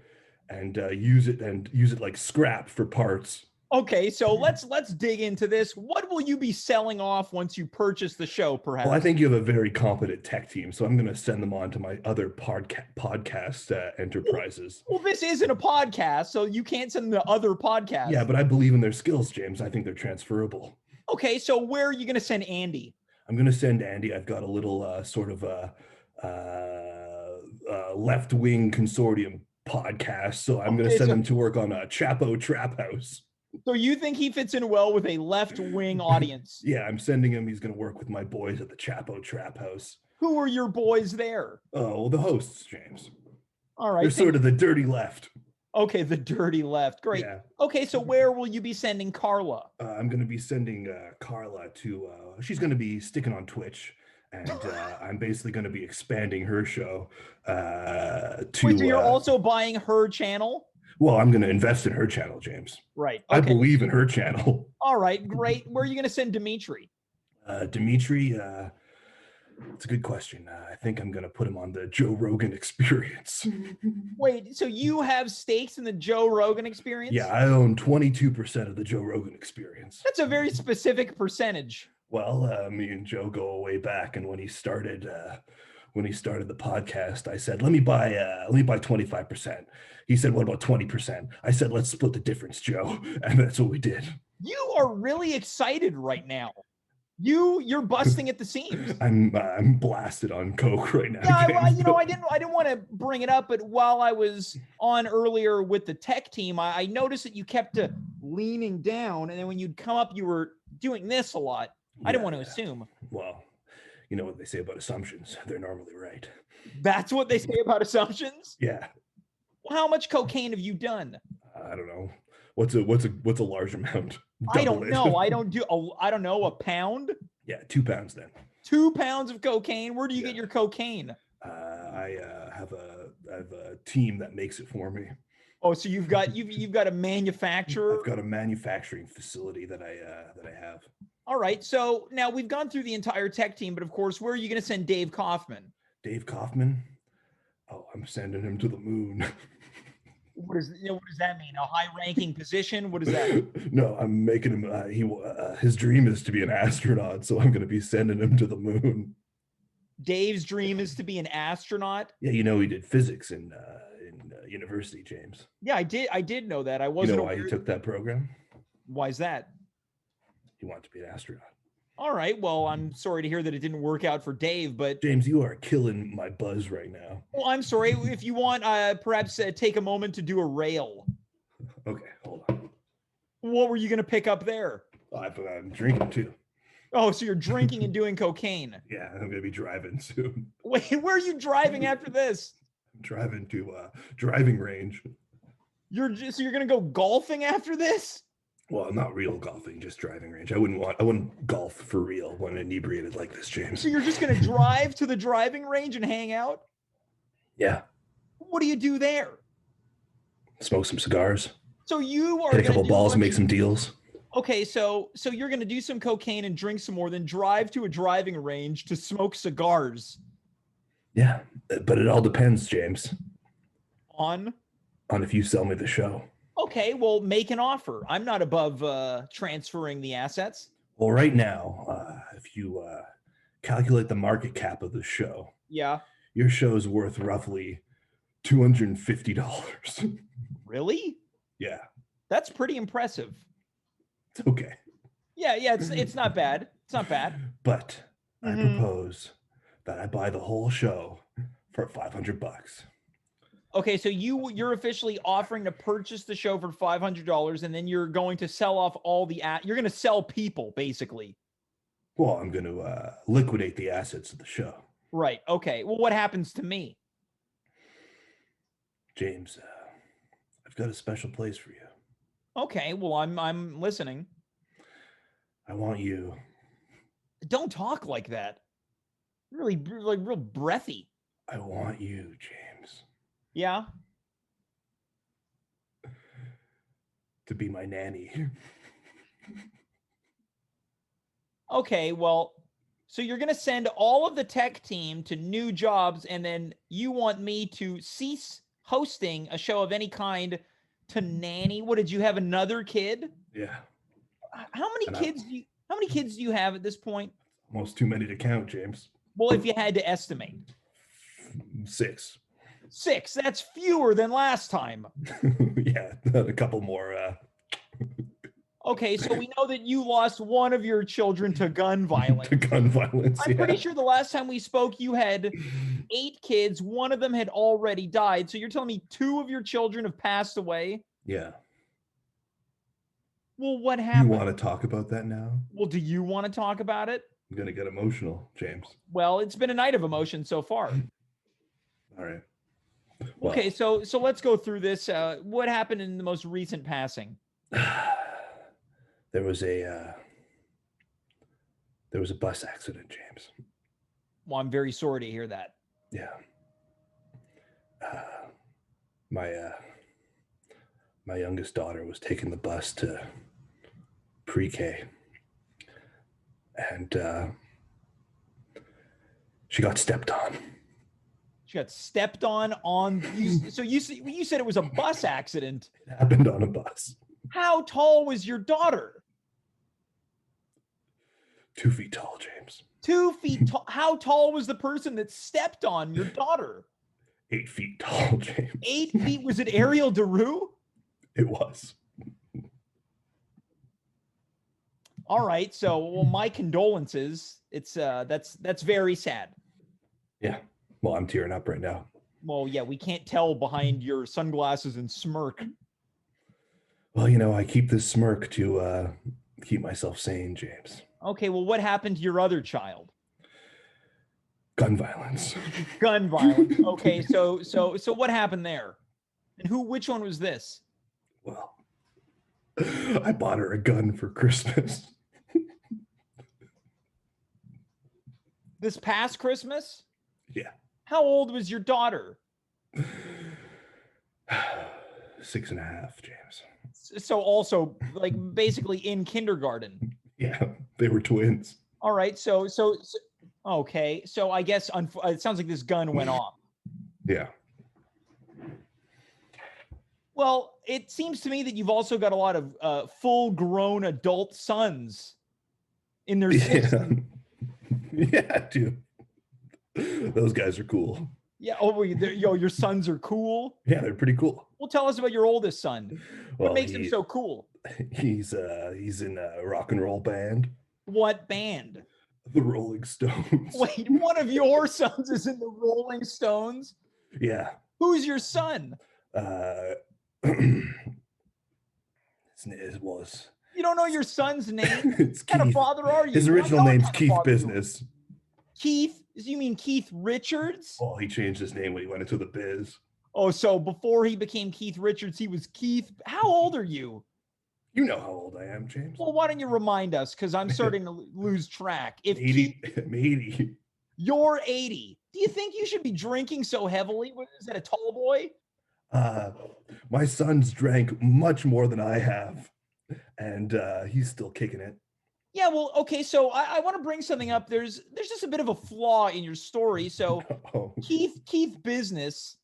and use it like scrap for parts. Okay, so let's dig into this. What will you be selling off once you purchase the show, perhaps? Well, I think you have a very competent tech team, so I'm going to send them on to my other podcast enterprises. Well, this isn't a podcast, so you can't send them to other podcasts. Yeah, but I believe in their skills, James. I think they're transferable. Okay, so where are you going to send Andy? I'm going to send Andy. I've got a little sort of left-wing consortium podcast, so I'm going to send him to work on a Chapo Trap House. So you think he fits in well with a left-wing audience? Yeah, I'm sending him. He's going to work with my boys at the Chapo Trap House. Who are your boys there? Oh, well, the hosts, James. All right. They're sort of the dirty left. Okay, the dirty left. Great. Yeah. Okay, so where will you be sending Carla? I'm going to be sending Carla to, she's going to be sticking on Twitch. And I'm basically going to be expanding her show to... Wait, so you're also buying her channel? Well, I'm going to invest in her channel, James. Right. Okay. I believe in her channel. All right, great. Where are you going to send Dimitri? Dimitri, it's a good question. I think I'm going to put him on the Joe Rogan Experience. Wait, so you have stakes in the Joe Rogan Experience? Yeah, I own 22% of the Joe Rogan Experience. That's a very specific percentage. Well, me and Joe go way back, and when he started the podcast, I said, let me buy 25%. He said, what about 20%? I said, let's split the difference, Joe. And that's what we did. You are really excited right now. You're busting at the seams. I'm blasted on coke right now. Yeah, I didn't want to bring it up, but while I was on earlier with the tech team, I noticed that you kept leaning down, and then when you'd come up, you were doing this a lot. I didn't want to assume. Well, you know what they say about assumptions. They're normally right. That's what they say about assumptions? Yeah. How much cocaine have you done? I don't know. What's a large amount? I don't know. I don't know, a pound? Yeah, 2 pounds then. 2 pounds of cocaine? Where do you get your cocaine? I have a team that makes it for me. Oh, so you've got a manufacturer? I've got a manufacturing facility that I have. All right. So now we've gone through the entire tech team, but of course, where are you going to send Dave Kaufman? Dave Kaufman? Oh, I'm sending him to the moon. What does that mean? A high-ranking position? What is that? No, I'm making him. His dream is to be an astronaut, so I'm going to be sending him to the moon. Dave's dream is to be an astronaut. Yeah, he did physics in university, James. Yeah, I did know that. I wasn't. You know why he took that program? Why is that? He wanted to be an astronaut. All right. Well, I'm sorry to hear that it didn't work out for Dave, but James, you are killing my buzz right now. Well, I'm sorry. If you want, perhaps take a moment to do a rail. Okay, hold on. What were you going to pick up there? I'm drinking too. Oh, so you're drinking and doing cocaine. Yeah, I'm going to be driving soon. Wait, where are you driving after this? I'm driving to driving range. You're going to go golfing after this? Well, not real golfing, just driving range. I wouldn't golf for real when inebriated like this, James. So you're just going to drive to the driving range and hang out? Yeah. What do you do there? Smoke some cigars. So you are hit a couple balls and make some deals. Okay, so you're going to do some cocaine and drink some more, then drive to a driving range to smoke cigars. Yeah, but it all depends, James. On if you sell me the show. Okay, well, make an offer. I'm not above transferring the assets. Well, right now, if you calculate the market cap of the show, yeah, your show's worth roughly $250. Really? Yeah. That's pretty impressive. It's okay. Yeah, it's not bad. It's not bad. But I propose that I buy the whole show for $500. Okay, so you're officially offering to purchase the show for $500, and then you're going to sell off all the you're going to sell people, basically. Well, I'm going to liquidate the assets of the show. Right. Okay. Well, what happens to me? James, I've got a special place for you. Okay. Well, I'm listening. I want you. Don't talk like that. Really, like real breathy. I want you, James, Yeah. to be my nanny. Okay, well, so you're going to send all of the tech team to new jobs, and then you want me to cease hosting a show of any kind to nanny. What, did you have another kid? Yeah. How many kids do you have at this point? Almost too many to count, James. Well, if you had to estimate. 6. 6. That's fewer than last time. Yeah, a couple more. Okay, so we know that you lost one of your children to gun violence. To gun violence. I'm pretty sure the last time we spoke, you had 8 kids. One of them had already died. So you're telling me 2 of your children have passed away? Yeah. Well, what happened? You want to talk about that now? Well, do you want to talk about it? I'm gonna get emotional, James. Well, it's been a night of emotion so far. All right. Well, okay, so let's go through this. What happened in the most recent passing? There was a bus accident, James. Well, I'm very sorry to hear that. Yeah. My youngest daughter was taking the bus to pre-K, and she got stepped on. She got stepped on so you said it was a bus accident. It happened on a bus. How tall was your daughter? 2 feet tall, James. 2 feet tall. How tall was the person that stepped on your daughter? 8 feet tall, James. 8 feet? Was it Ariel DeRue? It was. All right. So, well, my condolences. It's that's very sad. Yeah. Well, I'm tearing up right now. Well, yeah, we can't tell behind your sunglasses and smirk. Well, I keep this smirk to keep myself sane, James. Okay, well, what happened to your other child? Gun violence. Gun violence. Okay, so what happened there? And which one was this? Well, I bought her a gun for Christmas. This past Christmas? Yeah. How old was your daughter? 6.5, James. So also, like, basically in kindergarten. Yeah, they were twins. All right, so okay, so I guess it sounds like this gun went off. Yeah. Well, it seems to me that you've also got a lot of full-grown adult sons in their 60s. Yeah, dude. Those guys are cool. Yeah. Oh, your sons are cool. Yeah, they're pretty cool. Well, tell us about your oldest son. What makes him so cool? He's in a rock and roll band. What band? The Rolling Stones. Wait, one of your sons is in the Rolling Stones? Yeah. Who's your son? His was. You don't know your son's name? It's What kind of Keith. father are you? His original name's Keith Business. Keith? You mean Keith Richards? Well, he changed his name when he went into the biz. Oh, so before he became Keith Richards, he was Keith. How old are you? You know how old I am, James. Well, why don't you remind us? Because I'm starting to lose track. If 80, Keith, I'm 80. you're 80, do you think you should be drinking so heavily? Is that a tall boy? My son's drank much more than I have, and he's still kicking it. Yeah, well, okay, so I want to bring something up. There's just a bit of a flaw in your story. So Keith Business,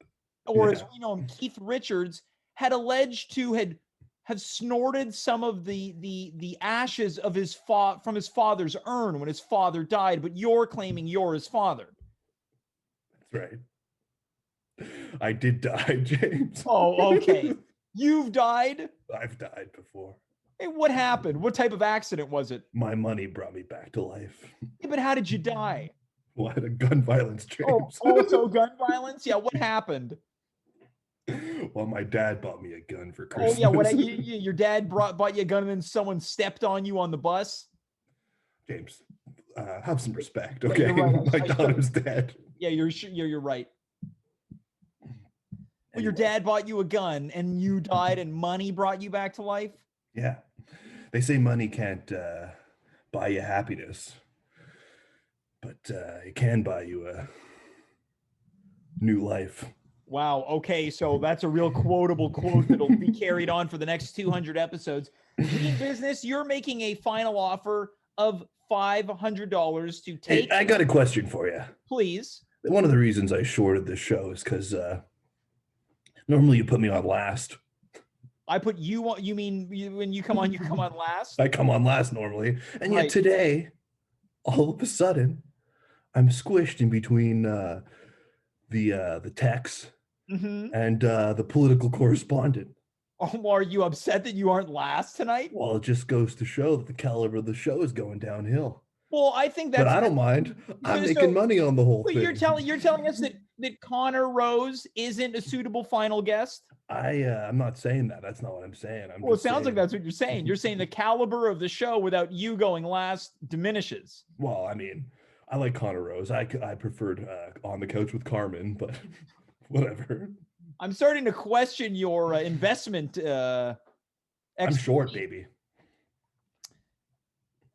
or as we know him, Keith Richards, had alleged to have snorted some of the ashes of from his father's urn when his father died, but you're claiming you're his father. That's right. I did die, James. Oh, okay. You've died? I've died before. Hey, what happened? What type of accident was it? My money brought me back to life. Yeah, but how did you die? Well, I had a gun violence, James. Oh, also gun violence? Yeah, what happened? Well, my dad bought me a gun for Christmas. Oh, yeah, your dad bought you a gun and then someone stepped on you on the bus? James, have some respect, Yeah, okay? you're right. My daughter's dead. Yeah, you're right. Well, your dad bought you a gun and you died and money brought you back to life? Yeah. They say money can't buy you happiness, but it can buy you a new life. Wow. Okay. So that's a real quotable quote that'll be carried on for the next 200 episodes. Mean Business, you're making a final offer of $500 to take. Hey, I got a question for you. Please. One of the reasons I shorted this show is because normally you put me on last. I put you on. You mean when you come on last? I come on last normally. And yet Right. today, all of a sudden, I'm squished in between the techs and the political correspondent. Oh, are you upset that you aren't last tonight? Well, it just goes to show that the caliber of the show is going downhill. Well, I think that's. But I don't mind. I'm So- making money on the whole But thing. you're telling us that Conor Rose isn't a suitable final guest? I'm not saying that. That's not what I'm saying. Well, it sounds like that's what you're saying. You're saying the caliber of the show without you going last diminishes. Well, I mean, I like Conor Rose. I preferred On the Couch with Carmen, but whatever. I'm starting to question your investment. I'm expertise. short, baby.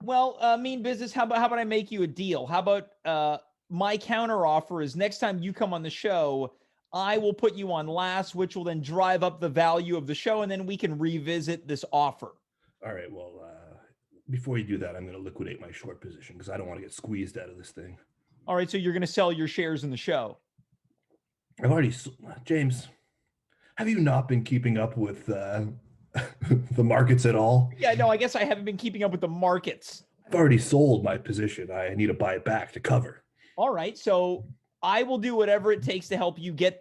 Well, Mean Business, how about I make you a deal? How about my counter offer is next time you come on the show, I will put you on last, which will then drive up the value of the show, and then we can revisit this offer. All right. Well, before you do that, I'm going to liquidate my short position because I don't want to get squeezed out of this thing. All right. So you're going to sell your shares in the show. I've already, James, have you not been keeping up with the markets at all? Yeah, no, I guess I haven't been keeping up with the markets. I've already sold my position. I need to buy it back to cover. All right. So I will do whatever it takes to help you get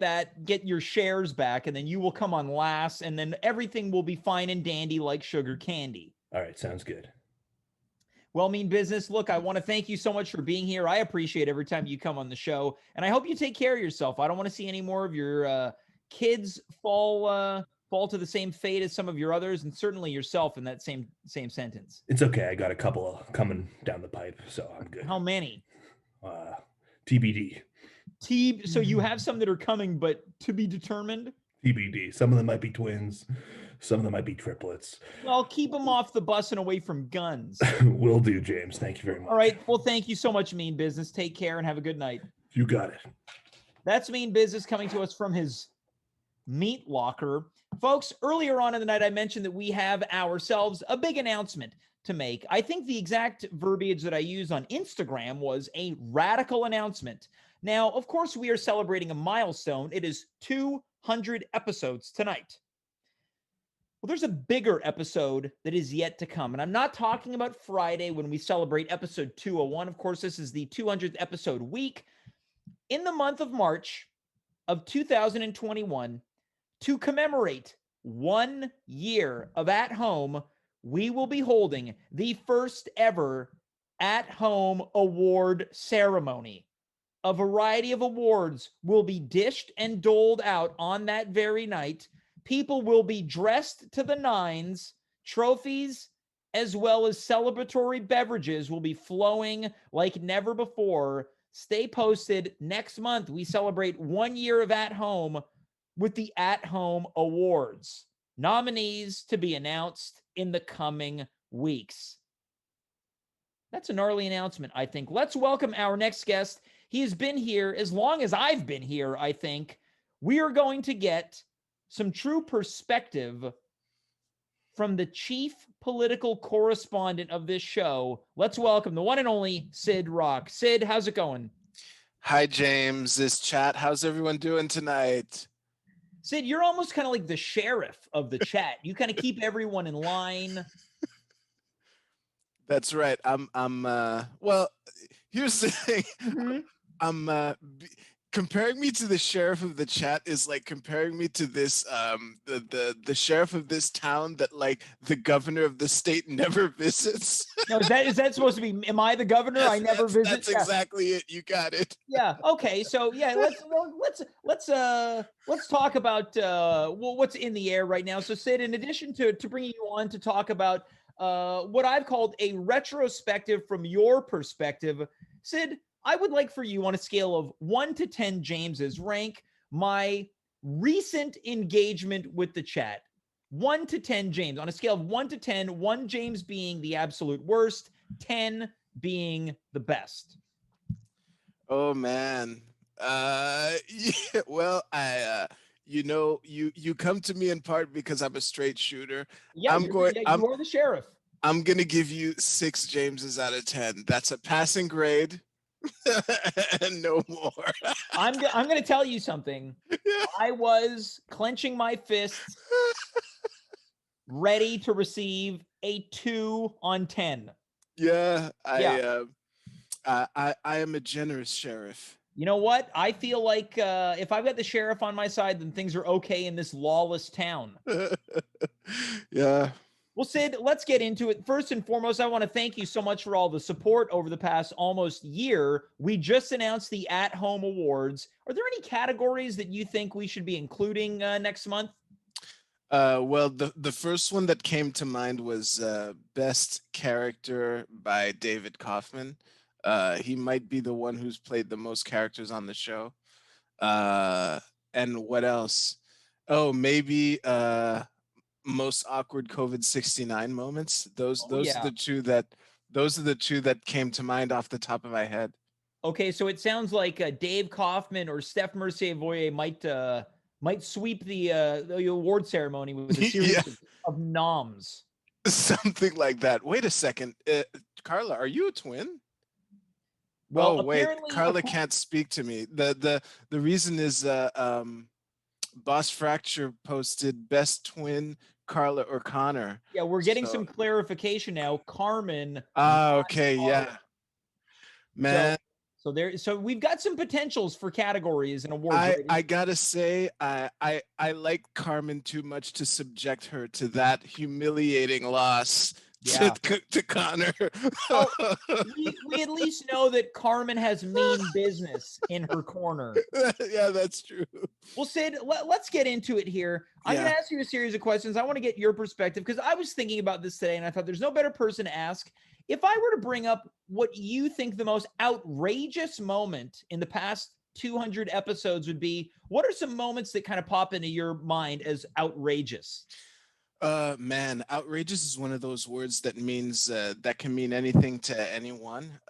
your shares back, and then you will come on last, and then everything will be fine and dandy like sugar candy. All right. Sounds good. Well, Mean Business, look, I want to thank you so much for being here. I appreciate every time you come on the show, and I hope you take care of yourself. I don't want to see any more of your kids fall to the same fate as some of your others, and certainly yourself in that same sentence. It's okay. I got a couple coming down the pipe, so I'm good. How many? TBD. So you have some that are coming, but to be determined? TBD. Some of them might be twins. Some of them might be triplets. Well, keep them off the bus and away from guns. Will do, James. Thank you very much. All right. Well, thank you so much, Mean Business. Take care and have a good night. You got it. That's Mean Business coming to us from his meat locker. Folks, earlier on in the night, I mentioned that we have ourselves a big announcement to make. I think the exact verbiage that I used on Instagram was a radical announcement. Now, of course, we are celebrating a milestone. It is 200 episodes tonight. Well, there's a bigger episode that is yet to come. And I'm not talking about Friday when we celebrate episode 201. Of course, this is the 200th episode week. In the month of March of 2021, to commemorate 1 year of At Home, we will be holding the first ever At Home award ceremony. A variety of awards will be dished and doled out on that very night. People will be dressed to the nines. Trophies as well as celebratory beverages will be flowing like never before. Stay posted. Next month, we celebrate 1 year of At Home with the At Home Awards. Nominees to be announced in the coming weeks. That's a gnarly announcement, I think. Let's welcome our next guest. He has been here as long as I've been here, I think. We are going to get some true perspective from the chief political correspondent of this show. Let's welcome the one and only Syd Roc. Syd, how's it going? Hi, James. This chat. How's everyone doing tonight? Syd, you're almost kind of like the sheriff of the chat. You kind of keep everyone in line. That's right. Well, here's the thing. Comparing me to the sheriff of the chat is like comparing me to this the sheriff of this town that like the governor of the state never visits. No, is that supposed to be? Am I the governor? I never visit. That's exactly it. You got it. Yeah. Okay. So yeah, let's talk about what's in the air right now. So Syd, in addition to bringing you on to talk about what I've called a retrospective from your perspective, Syd, I would like for you on a scale of 1 to 10 Jameses, rank my recent engagement with the chat. 1 to 10 James. On a scale of 1 to 10, 1 James being the absolute worst, 10 being the best. Oh man. Yeah, well, you come to me in part because I'm a straight shooter. Yeah, I'm going. you are the sheriff. I'm gonna give you 6 Jameses out of 10. That's a passing grade, and no more. I'm going to tell you something. I was clenching my fists, ready to receive a 2 on 10. Yeah, Yeah. I am a generous sheriff. You know what? I feel like if I've got the sheriff on my side, then things are okay in this lawless town. Yeah. Well, Syd, let's get into it. First and foremost, I want to thank you so much for all the support over the past almost year. We just announced the At Home Awards. Are there any categories that you think we should be including next month? Well, the first one that came to mind was Best Character by David Kaufman. He might be the one who's played the most characters on the show. And what else? Oh, maybe most awkward COVID-69 moments. Those Yeah. are the two that came to mind off the top of my head. Okay, so it sounds like Dave Kaufman or Steph Mercier-Voyer might sweep the award ceremony with a series Yeah. of noms. Something like that. Wait a second. Carla, are you a twin? Well, Oh wait, apparently, Carla can't speak to me. The reason is Boss Fracture posted best twin, Carla or Connor. yeah, we're getting So- some clarification now. Carmen. Okay, yeah. Man, So we've got some potentials for categories and awards. I gotta say, I like Carmen too much to subject her to that humiliating loss Yeah. to Connor. Well, we at least know that Carmen has mean business in her corner. Yeah, that's true. Well, Syd, let's get into it here. I'm going Yeah. to ask you a series of questions. I want to get your perspective because I was thinking about this today and I thought there's no better person to ask. If I were to bring up what you think the most outrageous moment in the past 200 episodes would be, what are some moments that kind of pop into your mind as outrageous? Man, outrageous is one of those words that means that can mean anything to anyone.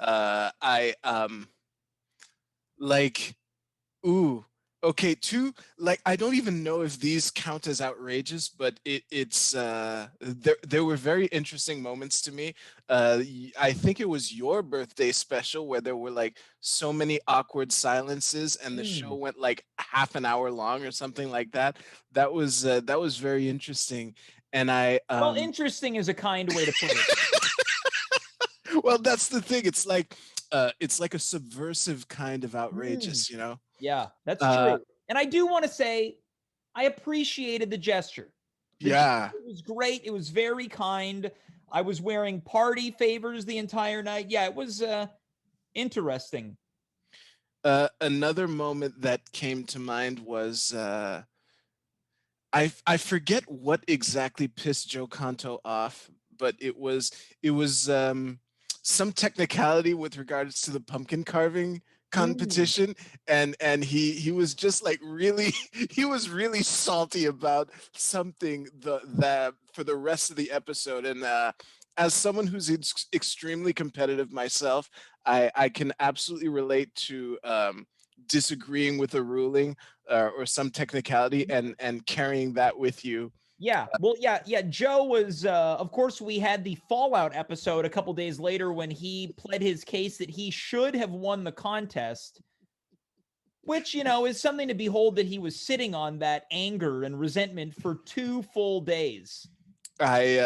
Okay, two, like I don't even know if these count as outrageous, but it's there were very interesting moments to me. I think it was your birthday special where there were like so many awkward silences and the show went like half an hour long or something like that. That was very interesting. And Well, interesting is a kind way to put it. well, that's the thing. It's like a subversive kind of outrageous, you know? Yeah, that's true. And I do want to say I appreciated the gesture. Yeah. It was great. It was very kind. I was wearing party favors the entire night. Yeah, it was interesting. Another moment that came to mind was I forget what exactly pissed Joe Canto off, but it was some technicality with regards to the pumpkin carving competition, and he was just like really he was really salty about something that for the rest of the episode. And as someone who's extremely competitive myself, I can absolutely relate to disagreeing with a ruling or some technicality and carrying that with you. Yeah. Well, yeah. Joe was, of course, we had the Fallout episode a couple days later when he pled his case that he should have won the contest, which, you know, is something to behold that he was sitting on that anger and resentment for 2 full days. I've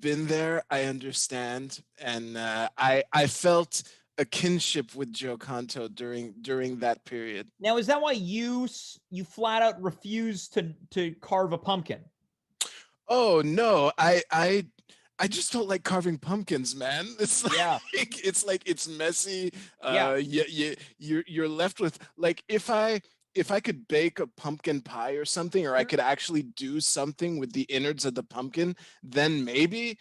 been there. I understand. And I felt a kinship with Joe Canto during that period. Now, is that why you flat out refused to carve a pumpkin? Oh no, I just don't like carving pumpkins, man. It's like it's messy. You're left with like if I could bake a pumpkin pie or something, or I could actually do something with the innards of the pumpkin, then maybe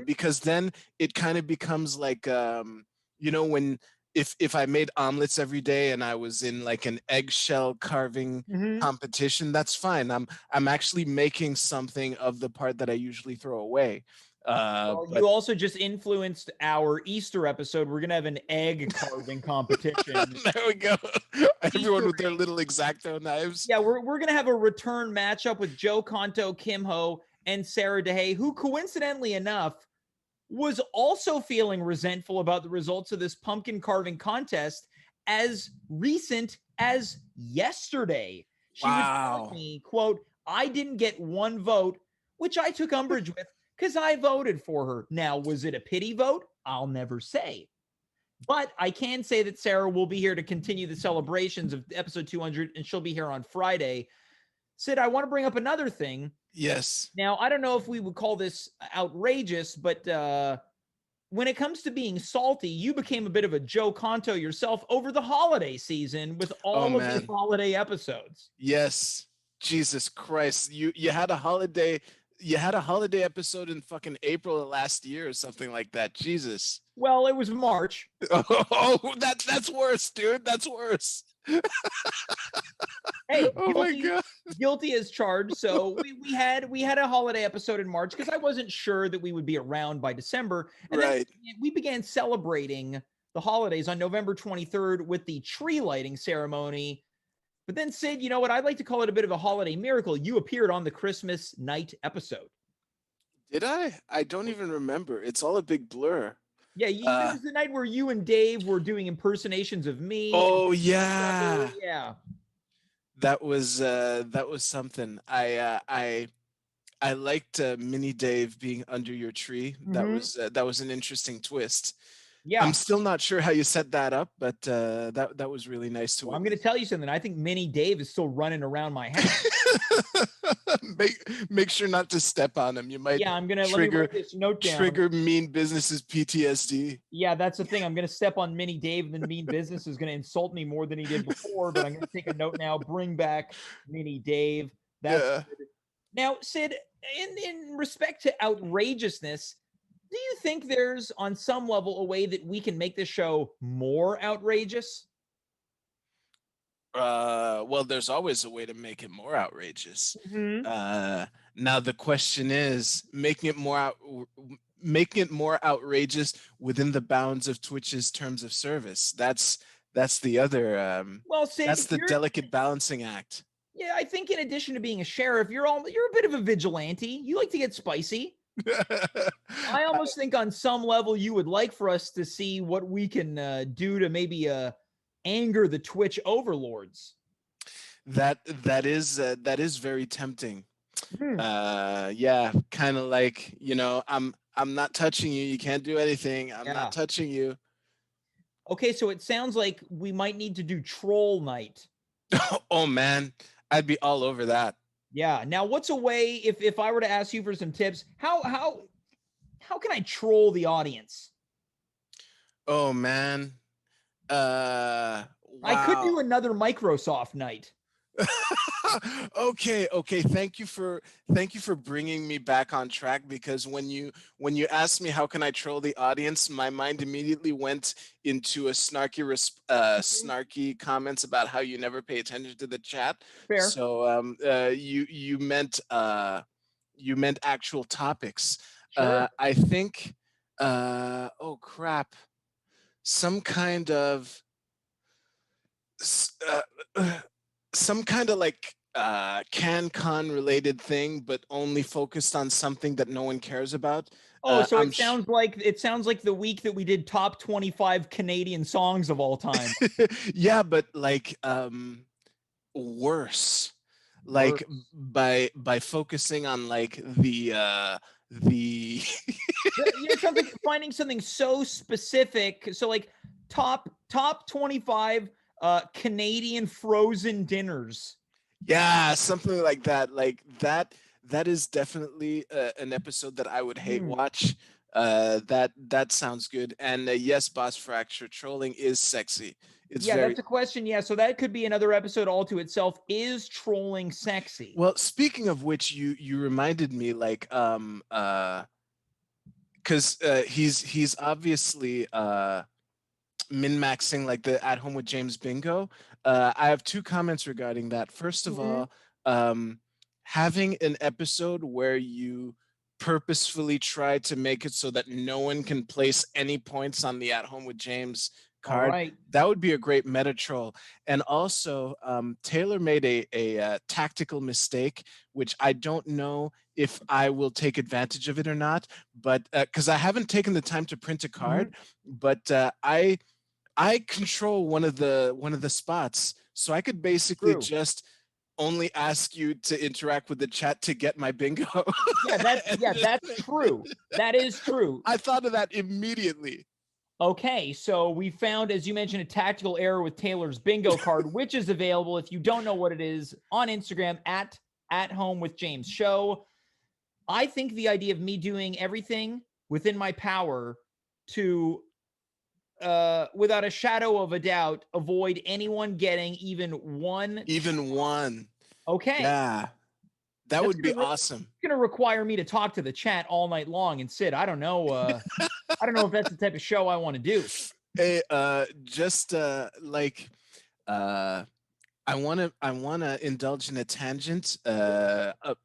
because then it kind of becomes like you know, when if I made omelets every day and I was in like an eggshell carving competition, that's fine. I'm actually making something of the part that I usually throw away. Well, you also just influenced our Easter episode. We're gonna have an egg carving competition. There we go. Everyone with their Featuring- little X-Acto knives. Yeah, we're gonna have a return matchup with Joe Conto, Kim Ho, and Sarah DeHay, who coincidentally enough was also feeling resentful about the results of this pumpkin carving contest as recent as yesterday. She was telling me, quote, "I didn't get one vote," which I took umbrage with because I voted for her. Now, was it a pity vote? I'll never say. But I can say that Sarah will be here to continue the celebrations of episode 200, and she'll be here on Friday. Syd, I want to bring up another thing. Yes. Now, I don't know if we would call this outrageous, but when it comes to being salty, you became a bit of a Joe Conto yourself over the holiday season with all of the holiday episodes. Yes. Jesus Christ. You had a holiday episode in fucking April of last year or something like that. Jesus. Well, it was March. Oh, that's worse, dude. That's worse. Hey, oh my God. Guilty as charged. So we had a holiday episode in March because I wasn't sure that we would be around by December. And then we began celebrating the holidays on November 23rd with the tree lighting ceremony. But then, Syd, you know what? I'd like to call it a bit of a holiday miracle. You appeared on the Christmas night episode. Did I? I don't even remember. It's all a big blur. Yeah, it was the night where you and Dave were doing impersonations of me. Oh, yeah. Yeah. That was something. I liked Mini Dave being under your tree. Mm-hmm. That was an interesting twist. Yeah. I'm still not sure how you set that up, but that was really nice to. Well, I'm going to tell you something. I think Mini Dave is still running around my house. make sure not to step on him. You might. Yeah, I'm going to let me write this note down. Trigger Mean Business's PTSD. Yeah, that's the thing. I'm going to step on Mini Dave, and then Mean Business is going to insult me more than he did before. But I'm going to take a note now. Bring back Mini Dave. That's good. Now, Syd, in respect to outrageousness, do you think there's on some level a way that we can make this show more outrageous? Well, there's always a way to make it more outrageous. Mm-hmm. Now the question is making it more outrageous within the bounds of Twitch's terms of service. That's the other well, Syd, that's the delicate balancing act. Yeah, I think in addition to being a sheriff, you're a bit of a vigilante. You like to get spicy. I almost think on some level you would like for us to see what we can do to maybe anger the Twitch overlords. That is very tempting. Yeah, kind of like, I'm not touching you. You can't do anything. I'm not touching you. Okay, so it sounds like we might need to do troll night. Oh man, I'd be all over that. Yeah. Now, what's a way if I were to ask you for some tips, how can I troll the audience? Oh man. Wow. I could do another Microsoft night. Okay. Thank you for bringing me back on track, because when you asked me how can I troll the audience, my mind immediately went into a snarky comments about how you never pay attention to the chat. Fair. So you meant actual topics. Sure. I think oh crap, some kind of like CanCon related thing, but only focused on something that no one cares about. Oh, so it sounds like the week that we did top 25 Canadian songs of all time. Yeah, but like worse. Like by focusing on like finding something so specific. So like top 25 Canadian frozen dinners. Yeah, something like that. Like that is definitely an episode that I would hate watch. That sounds good. And yes, Boss Fracture, trolling is sexy. That's a question. Yeah, so that could be another episode all to itself. Is trolling sexy? Well, speaking of which, you reminded me, like because he's obviously min-maxing like the At Home with James bingo. I have two comments regarding that. First of all, having an episode where you purposefully try to make it so that no one can place any points on the At Home with James All card. right. That would be a great meta troll. And also, Taylor made a tactical mistake, which I don't know if I will take advantage of it or not. But because I haven't taken the time to print a card, but I control one of the spots, so I could basically True. just only ask you to interact with the chat to get my bingo. That's true. That is true. I thought of that immediately. Okay, so we found, as you mentioned, a tactical error with Taylor's bingo card, which is available if you don't know what it is on Instagram at Home with James Show. I think the idea of me doing everything within my power to without a shadow of a doubt, avoid anyone getting even one. Even one. Okay. Yeah. That would be awesome. It's going to require me to talk to the chat all night long. And Syd, I don't know. I don't know if that's the type of show I want to do. Hey, just I want to indulge in a tangent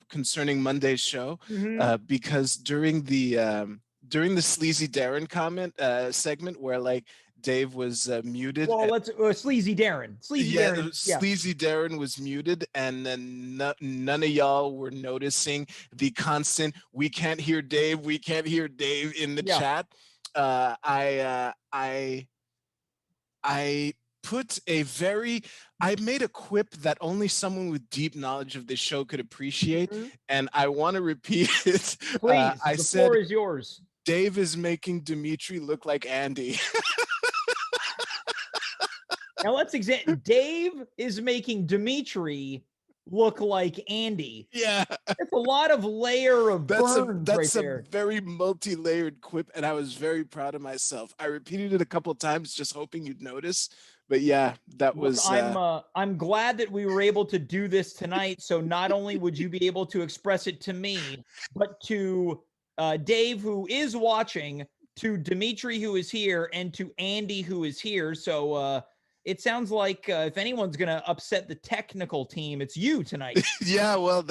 concerning Monday's show, because during the Sleazy Darren comment segment where like Dave was muted. Well, let's Sleazy Darren. Sleazy Darren was muted, and then none of y'all were noticing the constant "we can't hear Dave, we can't hear Dave" in the chat. I made a quip that only someone with deep knowledge of this show could appreciate, and I want to repeat it. Please, I the said, floor is yours. Dave is making Dimitri look like Andy. Now let's examine. Dave is making Dimitri look like Andy. Yeah. That's a lot of layer of burns right there. That's a very multi-layered quip, and I was very proud of myself. I repeated it a couple of times just hoping you'd notice. But yeah, that was... I'm glad that we were able to do this tonight. So not only would you be able to express it to me, but to Dave, who is watching, to Dimitri, who is here, and to Andy, who is here. So it sounds like if anyone's going to upset the technical team, it's you tonight. Yeah, well,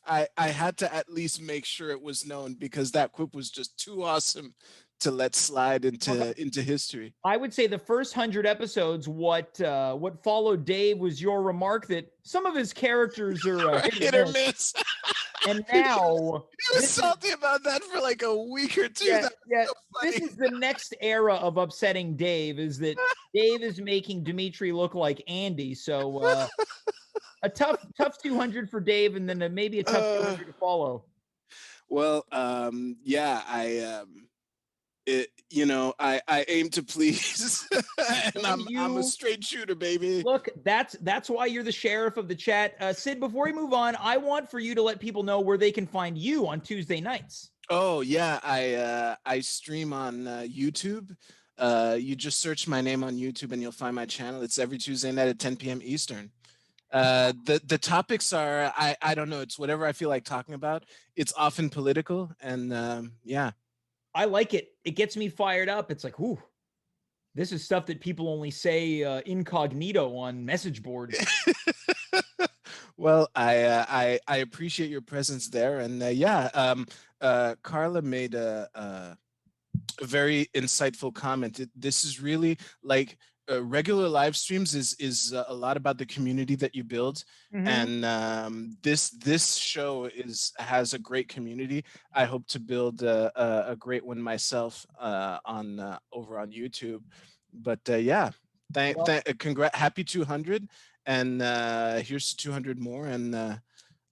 I had to at least make sure it was known, because that quip was just too awesome to let slide into history. I would say the first 100 episodes, what followed Dave was your remark that some of his characters are hit or miss. And now he was salty about that for like a week or two. Yeah, So this is the next era of upsetting Dave, is that Dave is making Dimitri look like Andy. So a tough 200 for Dave, and then maybe a tough 200 to follow. Well, yeah, I aim to please, and I'm a straight shooter, baby. Look, that's why you're the sheriff of the chat. Syd, before we move on, I want for you to let people know where they can find you on Tuesday nights. Oh yeah, I stream on YouTube. You just search my name on YouTube and you'll find my channel. It's every Tuesday night at 10 p.m. Eastern. The topics are I don't know. It's whatever I feel like talking about. It's often political, and yeah. I like it. It gets me fired up. It's like, ooh, this is stuff that people only say incognito on message boards. Well, I appreciate your presence there, and Carla made a very insightful comment. This is really like regular live streams is a lot about the community that you build, and this show has a great community. I hope to build a great one myself on over on YouTube. But happy 200, and here's 200 more, and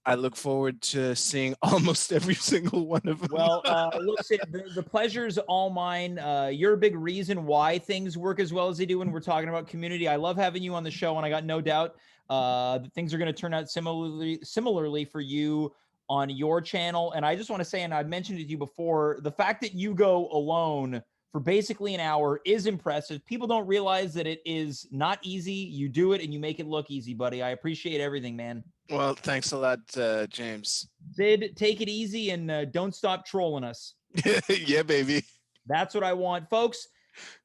I look forward to seeing almost every single one of them. Well, look, Syd, the pleasure's all mine. You're a big reason why things work as well as they do when we're talking about community. I love having you on the show, and I got no doubt that things are going to turn out similarly for you on your channel. And I just want to say, and I've mentioned it to you before, the fact that you go alone for basically an hour is impressive. People don't realize that it is not easy. You do it, and you make it look easy, buddy. I appreciate everything, man. Well, thanks a lot, James. Syd, take it easy and don't stop trolling us. Yeah, baby. That's what I want. Folks,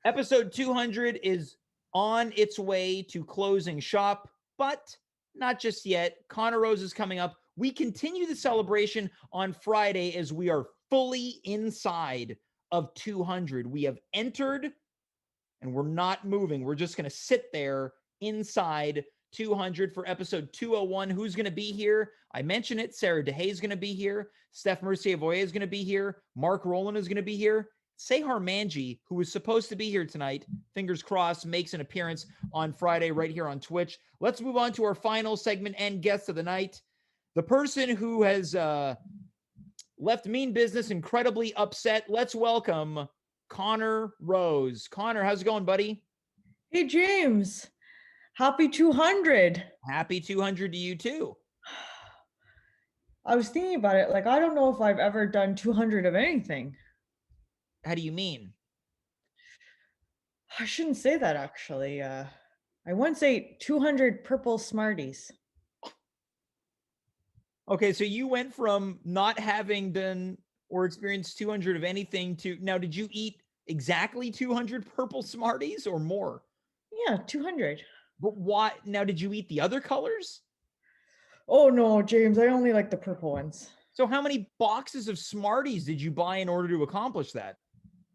episode 200 is on its way to closing shop, but not just yet. Conor Rose is coming up we continue the celebration on Friday as we are fully inside of 200. We have entered and we're not moving. We're just going to sit there inside 200 for episode 201. Who's going to be here? I mentioned it. Sarah DeHay is going to be here. Steph Mercier-Voyer is going to be here. Mark Rowland is going to be here. Sehar Manji, who was supposed to be here tonight, fingers crossed, makes an appearance on Friday right here on Twitch. Let's move on to our final segment and guest of the night. The person who has left Mean Business incredibly upset. Let's welcome Conor Rose. Conor, how's it going, buddy? Hey, James. Happy 200. Happy 200 to you too. I was thinking about it. Like, I don't know if I've ever done 200 of anything. How do you mean? I shouldn't say that, actually. I once ate 200 purple Smarties. Okay, so you went from not having done or experienced 200 of anything to now, did you eat exactly 200 purple Smarties or more? Yeah, 200. But why? Now, did you eat the other colors? Oh, no, James. I only like the purple ones. So how many boxes of Smarties did you buy in order to accomplish that?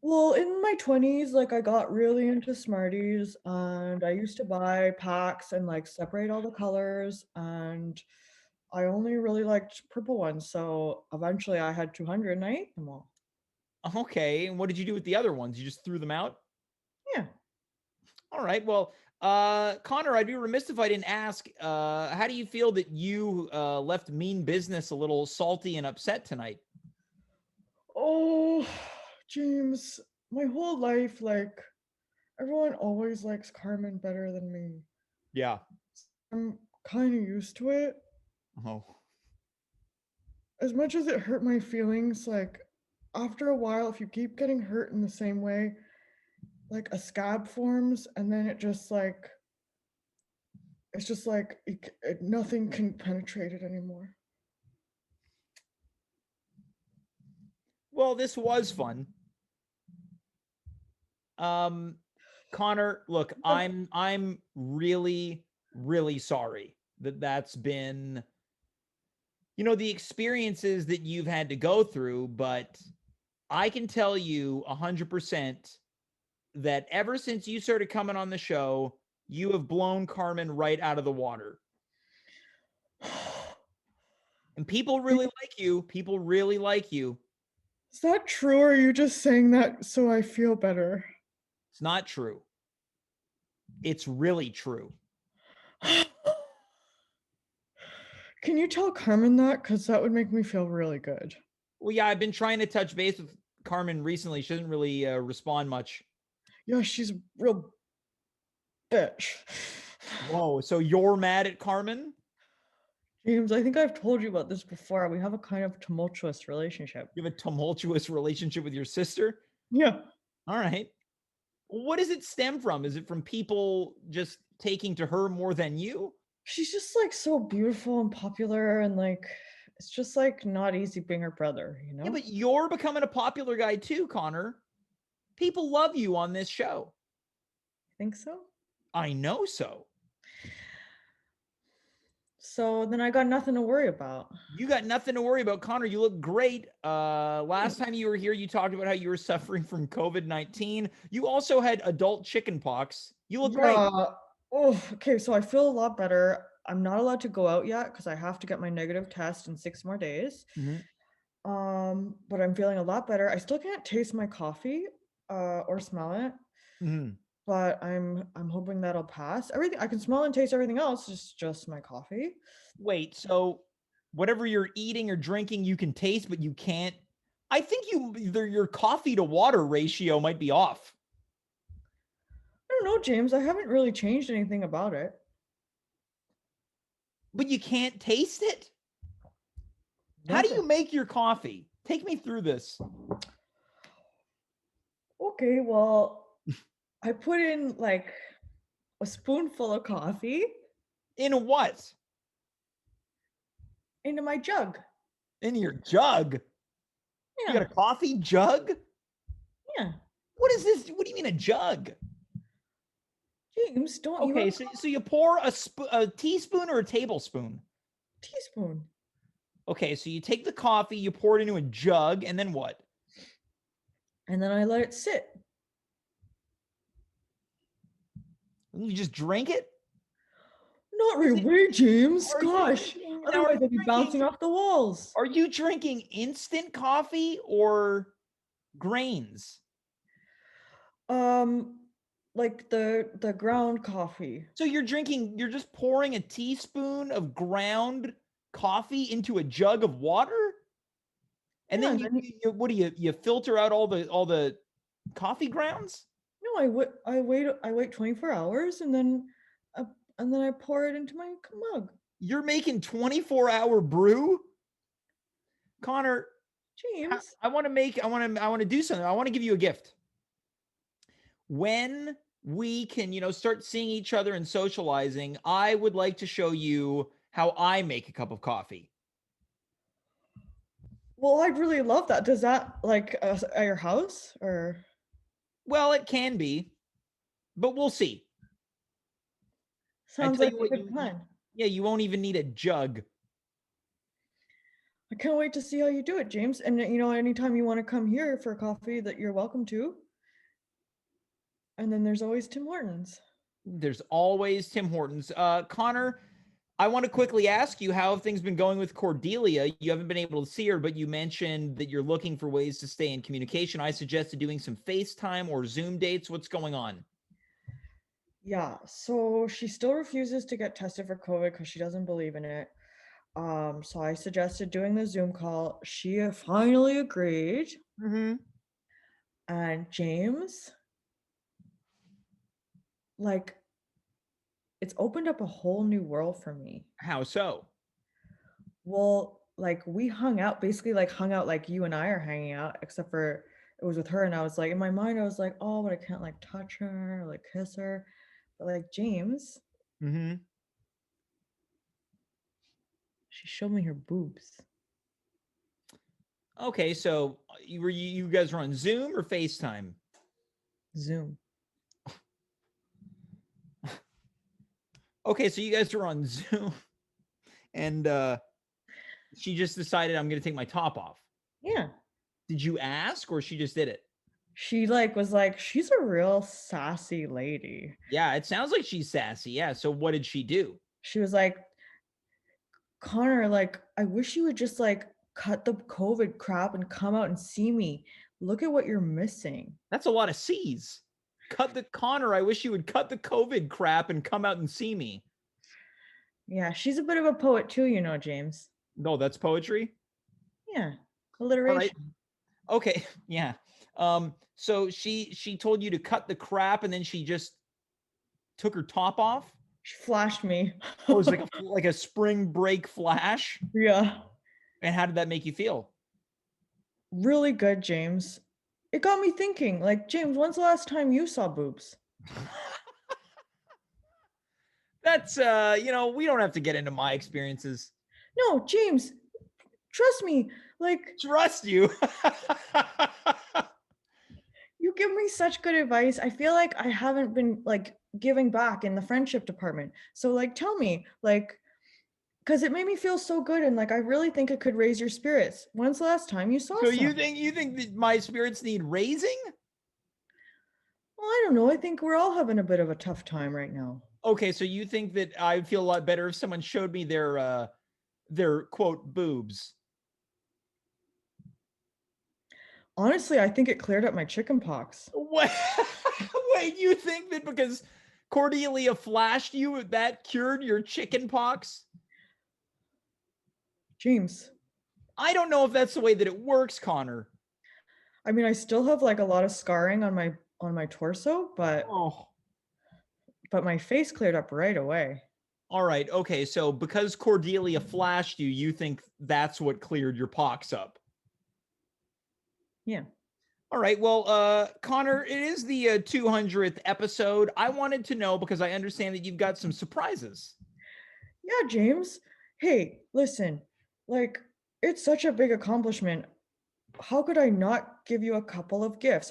Well, in my 20s, like, I got really into Smarties, and I used to buy packs and, like, separate all the colors, and I only really liked purple ones. So eventually I had 200 and I ate them all. Okay, and what did you do with the other ones? You just threw them out? Yeah. All right, well, Conor, I'd be remiss if I didn't ask, how do you feel that you left Mean Business a little salty and upset tonight? Oh, James, my whole life, like, everyone always likes Carmen better than me. Yeah. I'm kind of used to it. Oh. As much as it hurt my feelings, like, after a while, if you keep getting hurt in the same way, like, a scab forms, and then it's just like nothing can penetrate it anymore. Well, this was fun. Conor, look, I'm really, really sorry that's been, the experiences that you've had to go through, but I can tell you 100% that ever since you started coming on the show, you have blown Carmen right out of the water. And people really like you. People really like you. Is that true, or are you just saying that so I feel better? It's not true. It's really true. Can you tell Carmen that? Because that would make me feel really good. Well, yeah, I've been trying to touch base with Carmen recently. She doesn't really respond much. Yeah, she's a real bitch. Whoa, so you're mad at Carmen? James, I think I've told you about this before. We have a kind of tumultuous relationship. You have a tumultuous relationship with your sister? Yeah. All right. What does it stem from? Is it from people just taking to her more than you? She's just like so beautiful and popular, and like it's just like not easy being her brother, you know? Yeah, but you're becoming a popular guy too, Conor. People love you on this show. Think so? I know so. So then I got nothing to worry about. You got nothing to worry about, Conor. You look great. Last time you were here, you talked about how you were suffering from COVID-19. You also had adult chicken pox. You look great. Oh, okay. So I feel a lot better. I'm not allowed to go out yet because I have to get my negative test in 6 more days. Mm-hmm. But I'm feeling a lot better. I still can't taste my coffee or smell it. Mm-hmm. But I'm hoping that'll pass. Everything I can smell and taste everything else, just my coffee. Wait, so whatever you're eating or drinking, you can taste, but you can't. I think your coffee to water ratio might be off. I don't know, James. I haven't really changed anything about it. But you can't taste it? How do you make your coffee? Take me through this. Okay, well, I put in like a spoonful of coffee. In what? Into my jug. In your jug? Yeah. You got a coffee jug? Yeah. What is this? What do you mean a jug? James, don't you? Okay, so you pour a teaspoon or a tablespoon? Teaspoon. Okay, so you take the coffee, you pour it into a jug, and then what? And then I let it sit. You just drink it? Not right away, James. Are you Gosh. drinking- now, Otherwise, are you I'd be bouncing drinking- off the walls. Are you drinking instant coffee or grains? Like the ground coffee. So you're just pouring a teaspoon of ground coffee into a jug of water? And Yeah, then what do you filter out all the coffee grounds? No, I wait 24 hours and then I pour it into my mug. You're making 24-hour brew? Conor, James. I want to do something. I want to give you a gift. When we can, start seeing each other and socializing, I would like to show you how I make a cup of coffee. Well, I'd really love that. Does that like at your house or? Well, it can be, but we'll see. Sounds tell like you a what, good plan. Yeah, you won't even need a jug. I can't wait to see how you do it, James. And anytime you want to come here for coffee, that you're welcome to. And then there's always Tim Hortons. There's always Tim Hortons. Conor, I want to quickly ask you, how have things been going with Cordelia? You haven't been able to see her, but you mentioned that you're looking for ways to stay in communication. I suggested doing some FaceTime or Zoom dates. What's going on? Yeah, so she still refuses to get tested for COVID because she doesn't believe in it. So I suggested doing the Zoom call. She finally agreed. Mm-hmm. And James, like, it's opened up a whole new world for me. How so? Well, like we hung out like you and I are hanging out, except for it was with her. And I was like, in my mind, I was like, oh, but I can't like touch her or like kiss her. But like James, Mm-hmm. she showed me her boobs. Okay, so you guys were on Zoom or FaceTime? Zoom. Okay, so you guys were on Zoom, and she just decided, I'm going to take my top off. Yeah. Did you ask, or she just did it? She was like, she's a real sassy lady. Yeah, it sounds like she's sassy. Yeah. So what did she do? She was like, Conor, like, I wish you would just like cut the COVID crap and come out and see me. Look at what you're missing. That's a lot of C's. Conor, I wish you would cut the COVID crap and come out and see me. Yeah, she's a bit of a poet too, James. No, that's poetry? Yeah, alliteration. Right. Okay, yeah. So she told you to cut the crap, and then she just took her top off? She flashed me. Oh, it was like a spring break flash? Yeah. And how did that make you feel? Really good, James. It got me thinking, like, James, when's the last time you saw boobs? That's we don't have to get into my experiences. No, James, trust me. Like, trust you. You give me such good advice. I feel like I haven't been like giving back in the friendship department. So like tell me, like, because it made me feel so good, and like I really think it could raise your spirits. When's the last time you saw So some? you think that my spirits need raising? Well, I don't know. I think we're all having a bit of a tough time right now. Okay, so you think that I'd feel a lot better if someone showed me their quote boobs? Honestly, I think it cleared up my chicken pox. What? Wait, you think that because Cordelia flashed you, that cured your chicken pox? James, I don't know if that's the way that it works, Conor. I mean, I still have like a lot of scarring on my torso, but my face cleared up right away. All right. Okay. So because Cordelia flashed you, you think that's what cleared your pox up? Yeah. All right. Well, Conor, it is the 200th episode. I wanted to know because I understand that you've got some surprises. Yeah, James. Hey, listen, like, it's such a big accomplishment. How could I not give you a couple of gifts?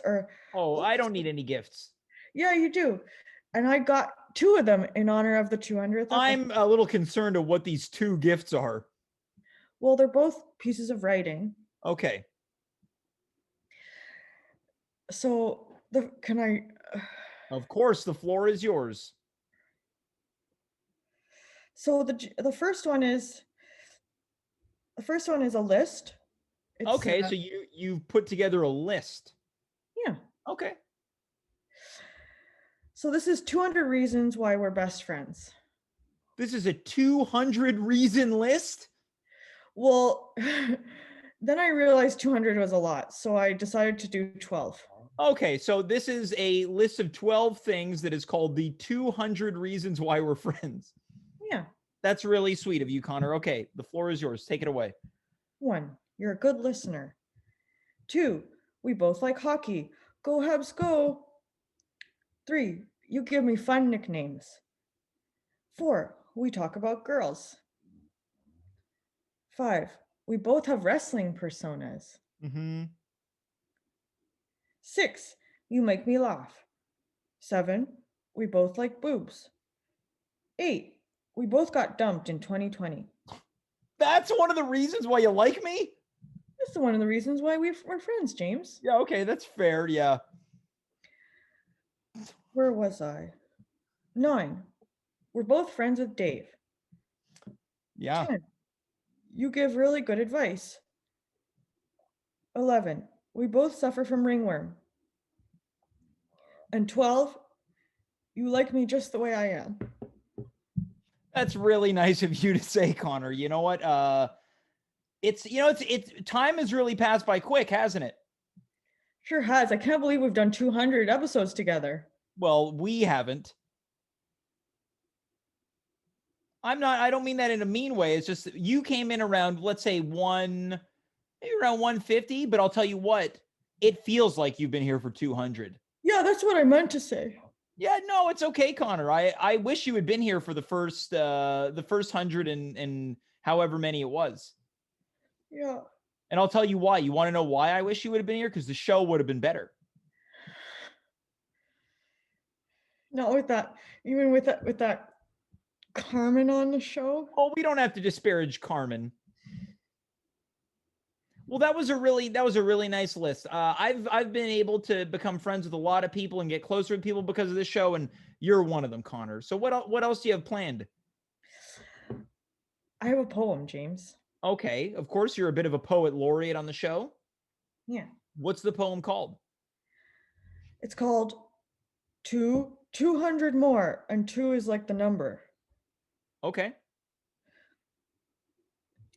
Oh, I don't need any gifts. Yeah, you do. And I got 2 of them in honor of the 200th episode. I'm a little concerned of what these 2 gifts are. Well, they're both pieces of writing. Okay. So can I? Of course, the floor is yours. So the first one is a list. It's Okay, so you've put together a list. yeah. Okay. So this is 200 reasons why we're best friends. This is a 200 reason list? Well, then I realized 200 was a lot, so I decided to do 12. Okay, so this is a list of 12 things that is called the 200 reasons why we're friends. Yeah. That's really sweet of you, Connor. Okay, the floor is yours. Take it away. 1, you're a good listener. 2, we both like hockey. Go Habs, go. 3, you give me fun nicknames. 4, we talk about girls. 5, we both have wrestling personas. 6, you make me laugh. 7, we both like boobs. 8, we both got dumped in 2020. That's one of the reasons why you like me? That's one of the reasons why we're friends, James. Yeah, okay, that's fair. Yeah. Where was I? 9, we're both friends with Dave. Yeah. 10, you give really good advice. 11, we both suffer from ringworm. And 12, you like me just the way I am. That's really nice of you to say, Connor. You know what? It's time has really passed by quick, hasn't it? Sure has. I can't believe we've done 200 episodes together. Well, we haven't. I don't mean that in a mean way. It's just you came in around, let's say maybe around 150, but I'll tell you what, it feels like you've been here for 200. Yeah, that's what I meant to say. Yeah, no, it's okay, Connor. I wish you had been here for the first 100 and however many it was. Yeah. And I'll tell you why. You want to know why I wish you would have been here? Because the show would have been better. Not with that, even with that Carmen on the show. Oh, we don't have to disparage Carmen. Well, that was a really nice list. I've been able to become friends with a lot of people and get closer with people because of this show, and you're one of them, Connor. So what else do you have planned? I have a poem, James. Okay, of course you're a bit of a poet laureate on the show. Yeah. What's the poem called? It's called 200 more, and 2 is like the number. Okay.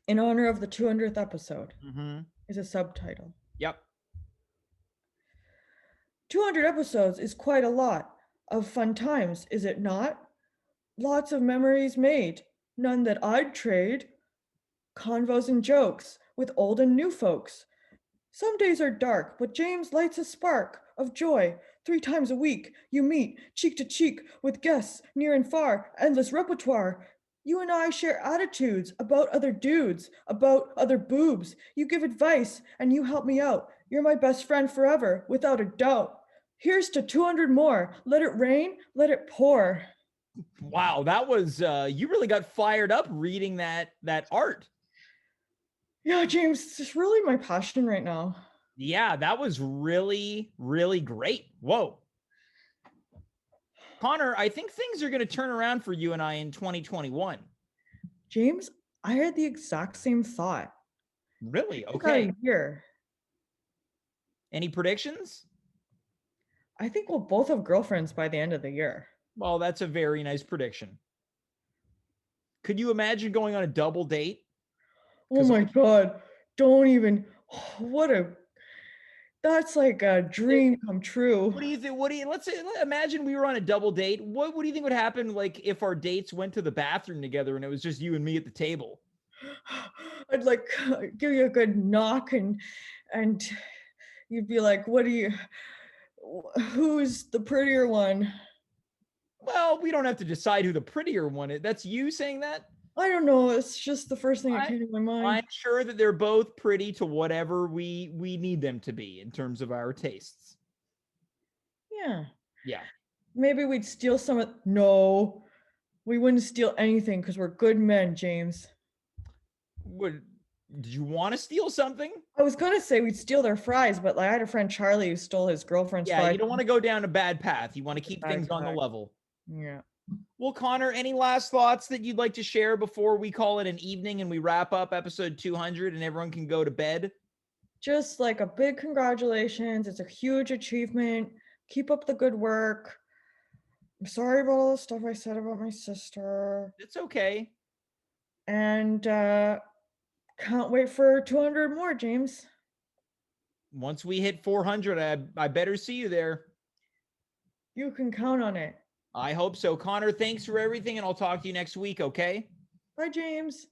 In honor of the 200th episode. Mm-hmm. Is a subtitle. Yep. 200 episodes is quite a lot of fun times, is it not? Lots of memories made, none that I'd trade. Convos and jokes with old and new folks. Some days are dark, but James lights a spark of joy. 3 times a week, you meet cheek to cheek with guests near and far, endless repertoire. You and I share attitudes about other dudes, about other boobs. You give advice and you help me out. You're my best friend forever, without a doubt. Here's to 200 more. Let it rain, let it pour. Wow, that was you really got fired up reading that art. Yeah, James, it's really my passion right now. Yeah, that was really, really great. Whoa. Connor, I think things are going to turn around for you and I in 2021. James, I had the exact same thought. Really? Okay. Here. Any predictions? I think we'll both have girlfriends by the end of the year. Well, that's a very nice prediction. Could you imagine going on a double date? Oh my God. Don't even. That's like a dream come true. What do you think? Let's imagine we were on a double date. What do you think would happen like if our dates went to the bathroom together and it was just you and me at the table? I'd like give you a good knock and you'd be like, who's the prettier one? Well, we don't have to decide who the prettier one is. That's you saying that? I don't know. It's just the first thing that came to my mind. I'm sure that they're both pretty to whatever we need them to be in terms of our tastes. Yeah. Yeah. Maybe we'd steal some of. No, we wouldn't steal anything because we're good men, James. Did you want to steal something? I was gonna say we'd steal their fries, but like I had a friend Charlie who stole his girlfriend's Yeah, fries. you don't want to go down a bad path. You want to keep Bad things on the path. level. Yeah. Well, Connor, any last thoughts that you'd like to share before we call it an evening and we wrap up episode 200 and everyone can go to bed? Just like a big congratulations. It's a huge achievement. Keep up the good work. I'm sorry about all the stuff I said about my sister. It's okay. And can't wait for 200 more, James. Once we hit 400, I better see you there. You can count on it. I hope so. Connor, thanks for everything, and I'll talk to you next week, okay? Bye, James.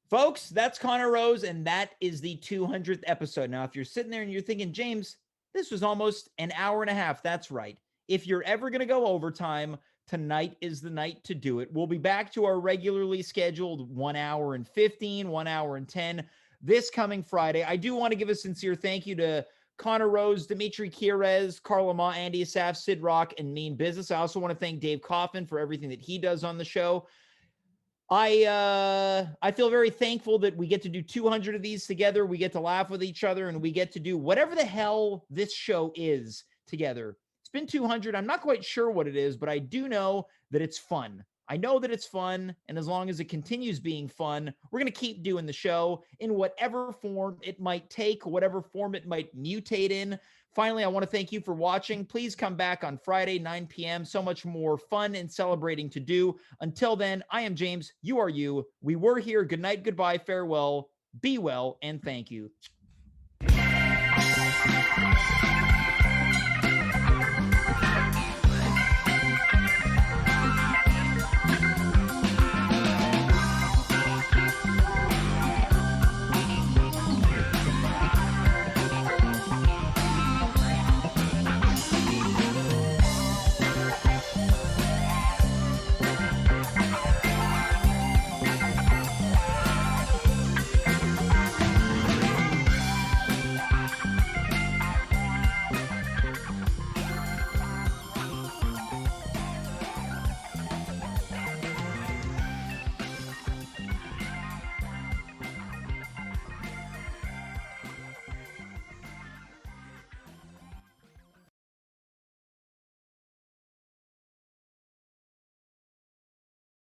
Folks, that's Conor Rose, and that is the 200th episode. Now, if you're sitting there and you're thinking, James, this was almost an hour and a half, that's right. If you're ever going to go overtime, tonight is the night to do it. We'll be back to our regularly scheduled 1 hour and 15, 1 hour and 10 this coming Friday. I do want to give a sincere thank you to Conor Rose, Dimitri, Kyres, Carla, Andy Assaf, Syd Roc, and Mean Business. I also want to thank Dave Kaufman for everything that he does on the show. I feel very thankful that we get to do 200 of these together. We get to laugh with each other, and we get to do whatever the hell this show is together. It's been 200. I'm not quite sure what it is, but I do know that it's fun. I know that it's fun, and as long as it continues being fun, we're going to keep doing the show in whatever form it might take, whatever form it might mutate in. Finally, I want to thank you for watching. Please come back on Friday, 9 p.m. So much more fun and celebrating to do. Until then, I am James. You are you. We were here. Good night, goodbye, farewell, be well, and thank you.